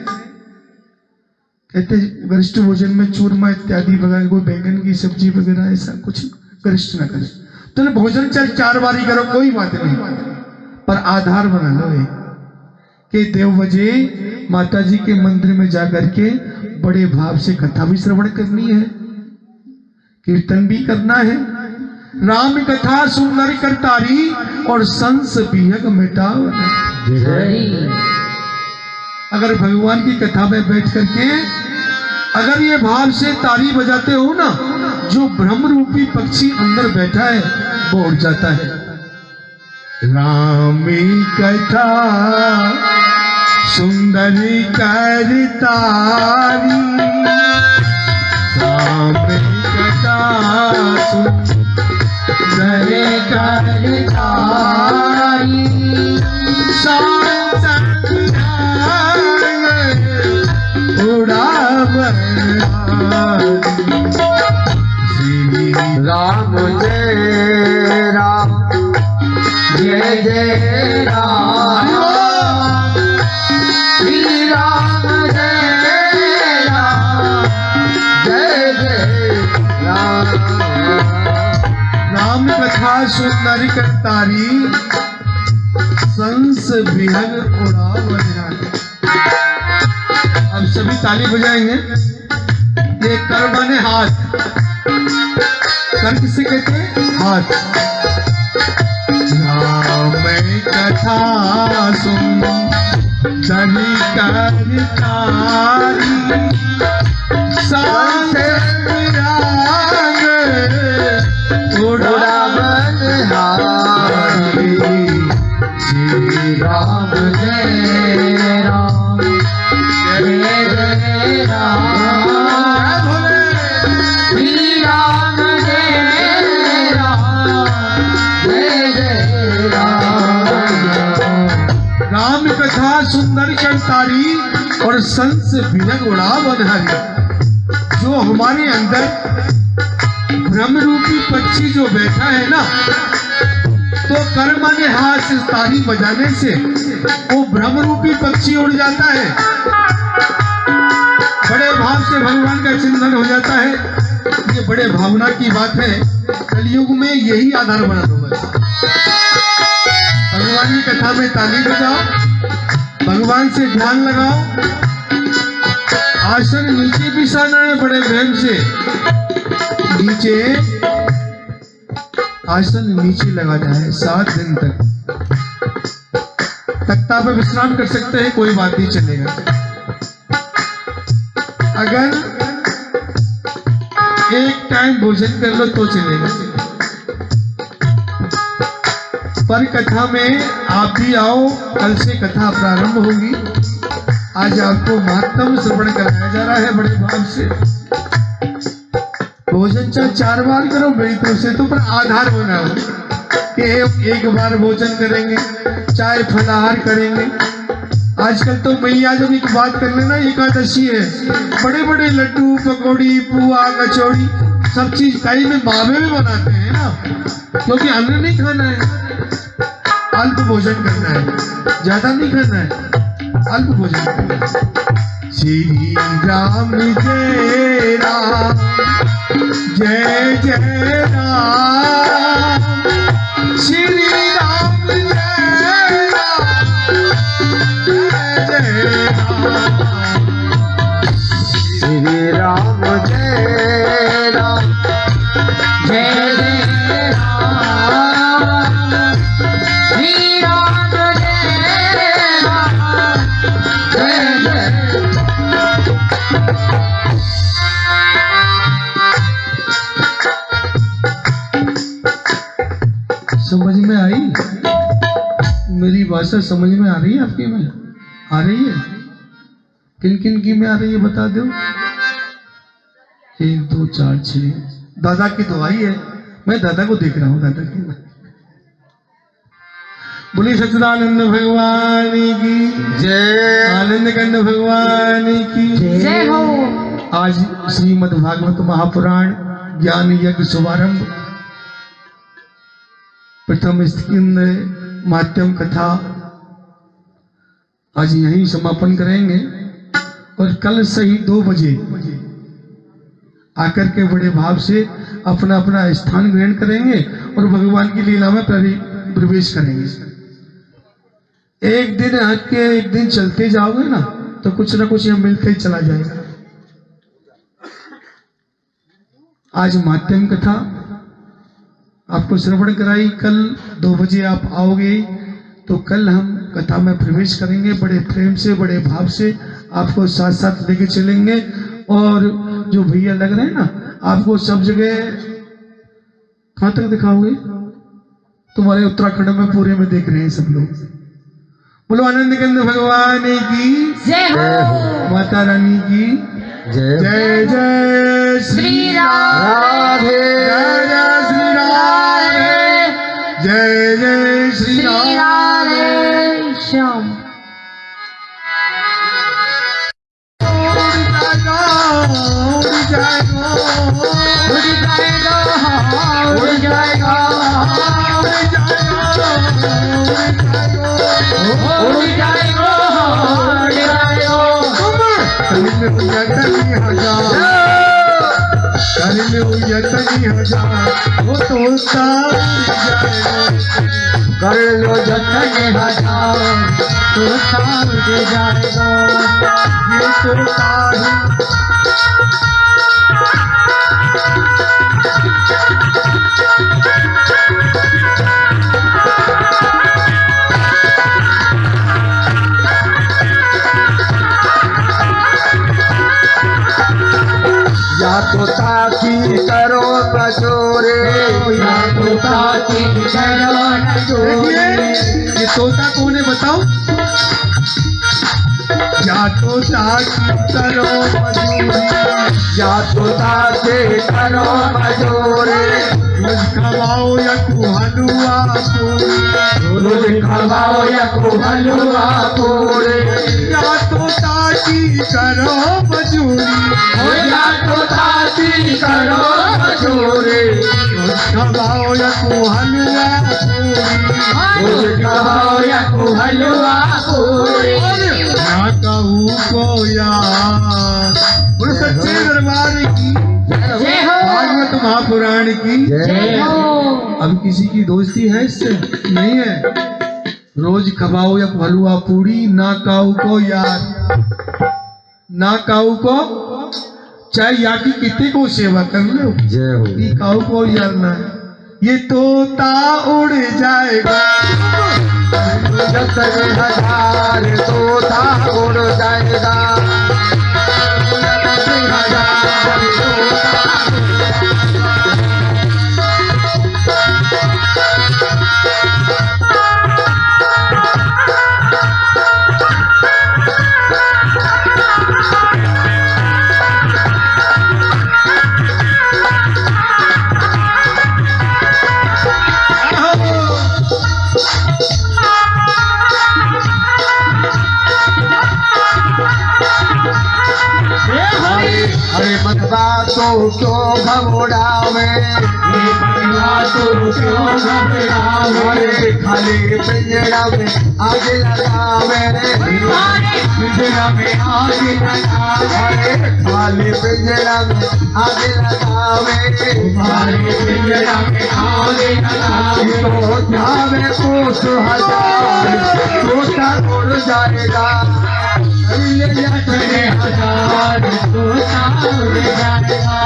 S4: कहते गरिष्ठ भोजन में चूरमा इत्यादि वगैरह, कोई बैंगन की सब्जी वगैरह ऐसा कुछ गरिष्ठ ना करें। तो भोजन चाहे 4 बारी करो कोई बात नहीं, पर आधार बना लो एक कि देव बजे माता जी के मंदिर में जाकर के बड़े भाव से कथा भी श्रवण करनी है, कीर्तन भी करना है। राम कथा सुंदर करतारी और संस बिहग मिटाव। अगर भगवान की कथा में बैठ करके अगर ये भाव से ताली बजाते हो ना, जो ब्रह्म रूपी पक्षी अंदर बैठा है वो उड़ जाता है। रामी कथा सुंदरी करतारी, रामी कथा सुंदरी करतारी,
S1: राम जय राम, जय जय राम, श्री राम जय राम, जय जय राम।
S4: राम कथा सुंदरी करतारी, संस बिहग उड़ावनारी। अब सभी ताली बजाएंगे। ये कर बने हाथ, कर किसे कहते हैं? हाथ। राम कथा सुंदरी करतारी, संस बिहग उड़ावनारी, श्री राम जय राम, जय जय राम, श्री राम जय राम, जय जय राम। राम कथा सुंदर करतारी और संस बिहग उड़ावनारी। जो हमारे अंदर ब्रह्म रूपी पक्षी जो बैठा है ना, तो कर्म ने हाथ से ताली बजाने से वो ब्रह्म रूपी पक्षी उड़ जाता है। बड़े भाव से भगवान का चिंतन हो जाता है। ये बड़े भावना की बात है। कलयुग में यही आधार बना दो बस। भगवान की कथा में ताली बजाओ, भगवान से ध्यान लगाओ। आसन नीचे बिछाना है बड़े प्रेम से, नीचे आसन नीचे लगाना है 7 दिन तक। तख्ता पे विश्राम कर सकते हैं, कोई बात नहीं चलेगा। अगर एक टाइम भोजन कर लो तो चलेगा, पर कथा में आप भी आओ। कल से कथा प्रारंभ होगी। आज आपको महात्म श्रवण कराया जा रहा है बड़े भाव से। भोजन चाहे 4 बार करो मेरी तरफ से, तो पर आधार बनाओ कि एक बार भोजन करेंगे, चाहे फलाहार करेंगे। आजकल तो मैया जब एक बात कर लेना, एकादशी है, बड़े बड़े लड्डू पकौड़ी पुआ कचौड़ी सब चीज कई में मावे में बनाते हैं ना, क्योंकि अन्न नहीं खाना है। अल्प भोजन करना है, ज्यादा नहीं करना है, अल्प भोजन करना है। श्री राम जय राम, जय जय राम, श्री राम जय राम, जय जय राम,
S1: श्री राम जय राम,
S3: जय जय राम, श्री राम जय राम, जय जय।
S4: समझ में आई? मेरी भाषा समझ में आ रही है आपकी में? आ रही है? किन किन की में आ रही है बता दो। 1 2 4 6 दादा की तो आई है, मैं दादा को देख रहा हूँ, दादा की में। बोली सच्चिदानंद भगवान की
S1: जय,
S4: आनंद कंद भगवान की
S3: जय हो।
S4: आज श्रीमद् भागवत महापुराण ज्ञान यज्ञ शुभारंभ, प्रथम स्कंद माध्यम कथा आज यहीं समापन करेंगे और कल सही 2 बजे आकर के बड़े भाव से अपना अपना स्थान ग्रहण करेंगे और भगवान की लीला में प्रवेश करेंगे। एक दिन हट के एक दिन चलते जाओगे ना तो कुछ ना कुछ यहाँ मिलते ही चला जाएगा। आज माध्यम कथा आपको श्रवण कराई, कल 2 बजे आप आओगे तो कल हम कथा में प्रवेश करेंगे। बड़े प्रेम से बड़े भाव से आपको साथ साथ लेके चलेंगे और जो भैया लग रहे हैं ना आपको सब जगह कहाँ तक दिखाओगे? तुम्हारे उत्तराखंड में पूरे में देख रहे हैं सब लोग। बोलो आनंद कंद भगवान की
S3: जय हो।
S4: माता रानी की
S1: जय,
S4: जय जय
S3: श्री राम,
S1: राधे,
S4: जय जय श्री राम, जय जय श्री
S3: श्री
S4: राम।
S3: राधे श्याम। उड़ जाएगा, उड़ जाएगा, उड़ जाएगा।
S4: वो तो
S1: कर लो
S3: जतन हजार तो साल दे जाएगा।
S4: ये तो
S1: या तो ताकी करो बजोरे,
S3: या तो ताकी करो न जोरे।
S4: ये तोता कौन है बताओ? या तो ताकी करो मजूरी,
S1: या तो ताके करो बजोरे,
S4: रोज खवाओ या को हलवा पूरी,
S1: रोज खवाओ या को हलवा पूरे,
S4: या तो ताकी करो मजूरी,
S3: या तो ताकी करो
S1: बजोरे,
S4: रोज खवाओ या को हलवा पूरी,
S1: रोज खवाओ या को हलवा पूरे,
S4: ना कहूँ को यार। बोलो सच्चे दरबार की
S3: जय हो।
S4: भागवत महापुराण की
S3: जय हो।
S4: अब किसी की दोस्ती है इससे? नहीं है। रोज खवाओ या हलवा पूरी, ना काऊ को यार, ना काऊ को चाहे या की कितने को सेवा कर लो,
S1: जय हो।
S4: ये काऊ को यार ना है। ये तोता उड़ जाएगा,
S1: जतन हजार तोता उड़ जाएगा,
S3: हरे
S1: अरे मत बातों क्यों घबरावे,
S3: मत तू क्यों घबरावे,
S1: खाली पिंजड़ा में आग लगावे,
S3: पिंजरा में आग लगावे,
S1: खाली पिंजड़ा में आग लगावे,
S3: पिंजरा में आग लगावे,
S1: तो जावे कोस हजार तोता उड़ जाएगा,
S3: करे हजार तोता उड़ जाएगा,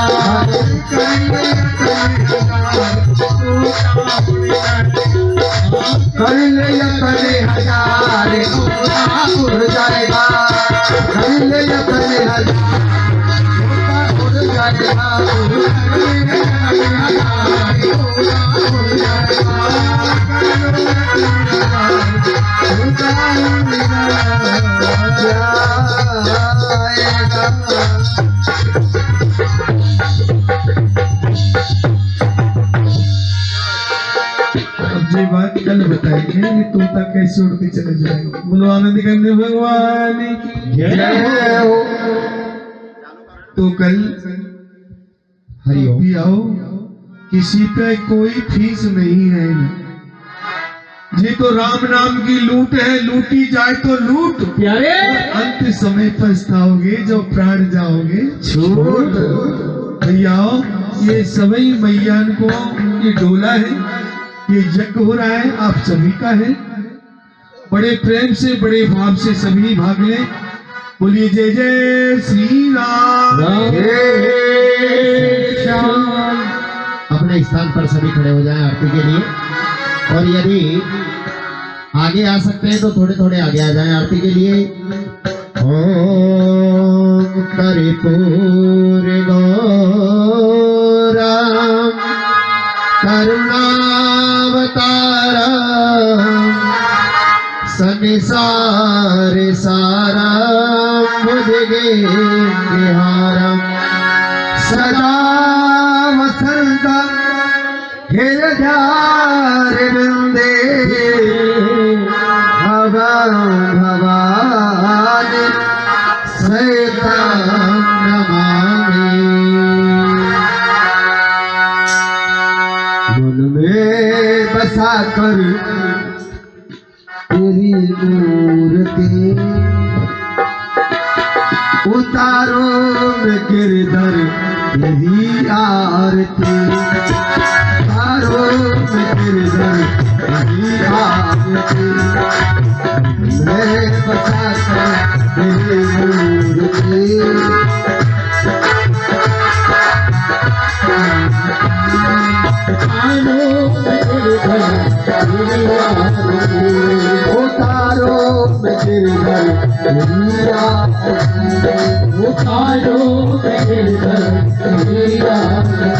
S1: कर ले या करे हजार तोता उड़ जाएगा, कर ले या करे हजार तोता उड़ जाएगा,
S4: अब ये बात कल बताएंगे कि तोता कैसे उड़ के चले जाएगा। बोलो आनंद कंद भगवान की
S1: जय हो।
S4: तो कल
S2: हरिओम।
S4: भी आओ, किसी पे कोई फीस नहीं है। ये तो राम नाम की लूट है, लूटी जाए तो लूट,
S3: प्यारे
S4: अंत समय पछताओगे जो प्राण जाओगे
S1: छूट।
S4: भैया आओ, ये सभी मैयान को ये डोला है, ये यज्ञ हो रहा है, आप सभी का है। बड़े प्रेम से बड़े भाव से सभी भाग लें। बोलिए जय जय श्री राम।
S2: अपने स्थान पर सभी खड़े हो जाएं आरती के लिए, और यदि आगे आ सकते हैं तो थोड़े थोड़े आगे आ जाएं आरती के लिए। ओम कर्पूर गौरम करुणावतारम संसार सारम बुद्धिविहारम
S1: सदा वसंता गिरधार वृंदे भगवान भवानी
S2: सैतां नमामि।
S1: मन में बसा कर तेरी मूर्ति उतारो में गिरधर तेरी आरती, उतारो में गिरधर तेरी आरती। मैं बसा कर तेरी मूर्ति उतारो में गिरधर तेरी आरती,
S3: उतारो तेरी आरती।